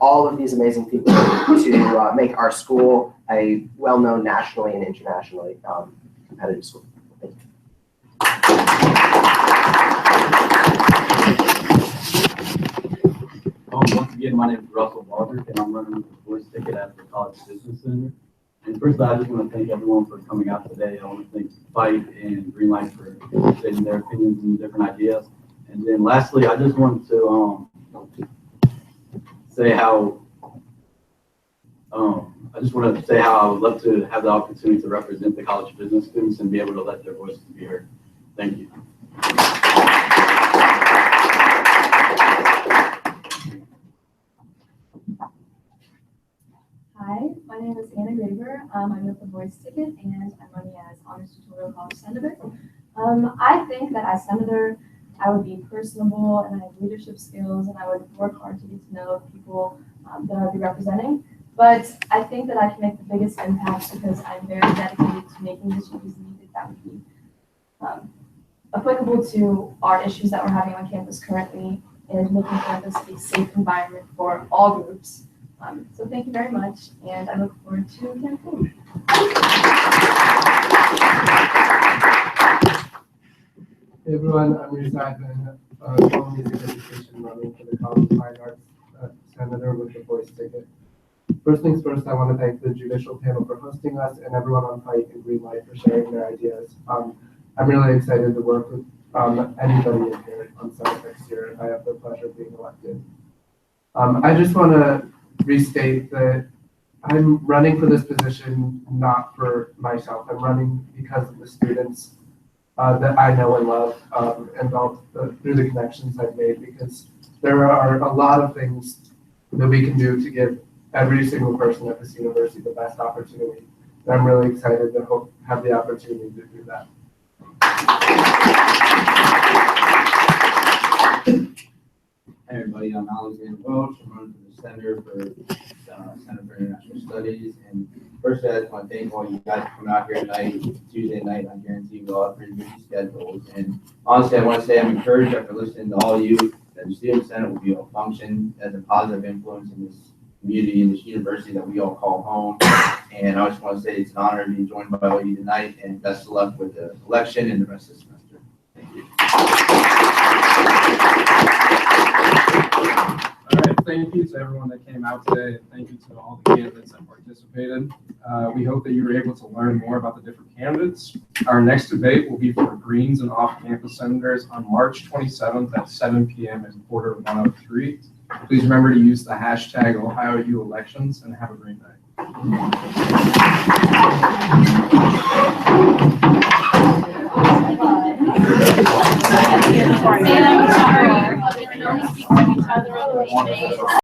all of these amazing people to make our school a well-known nationally and internationally competitive school. Thank you. Once again, my name is Russell Baldridge, and I'm running the voice ticket at the College Business Center. And first, I just want to thank everyone for coming out today. I want to thank Fight and Greenlight for stating their opinions and different ideas. And then lastly, I just wanted to say how I would love to have the opportunity to represent the college business students and be able to let their voices be heard. Thank you. Hi, my name is Anna Graver. I'm with the Voice Ticket, and I'm running as Honors Tutorial College Senator. I think that as Senator, I would be personable and I have leadership skills, and I would work hard to get to know people that I would be representing. But I think that I can make the biggest impact because I'm very dedicated to making the changes needed that would be applicable to our issues that we're having on campus currently, and making campus a safe environment for all groups. So thank you very much, and I look forward to the campaign. Hey everyone, I'm Reza Ivan, College Music Education running for the College of Fine Arts Senator with the Voice ticket. First things first, I want to thank the judicial panel for hosting us and everyone on Fight and Greenlight for sharing their ideas. I'm really excited to work with anybody in here on Senate next year, and I have the pleasure of being elected. I just want to restate that I'm running for this position not for myself. I'm running because of the students that I know and love, and through the connections I've made, because there are a lot of things that we can do to give every single person at this university the best opportunity. And I'm really excited to have the opportunity to do that. Hey everybody, I'm Alexander Welch. I'm running for the Center for Center for International Studies. And first, I just want to thank all you guys for coming out here tonight. Tuesday night, I guarantee we'll all have pretty busy schedules. And honestly, I want to say I'm encouraged after listening to all of you that the Student Senate will be able to function as a positive influence in this community and this university that we all call home. And I just want to say it's an honor to be joined by all of you tonight, and best of luck with the election and the rest of the semester. Thank you. All right, thank you to everyone that came out today, and thank you to all the candidates that participated. We hope that you were able to learn more about the different candidates. Our next debate will be for Greens and off-campus senators on March 27th at 7 p.m. in Porter 103. Please remember to use the hashtag OhioUelections, and have a great night. Sorry.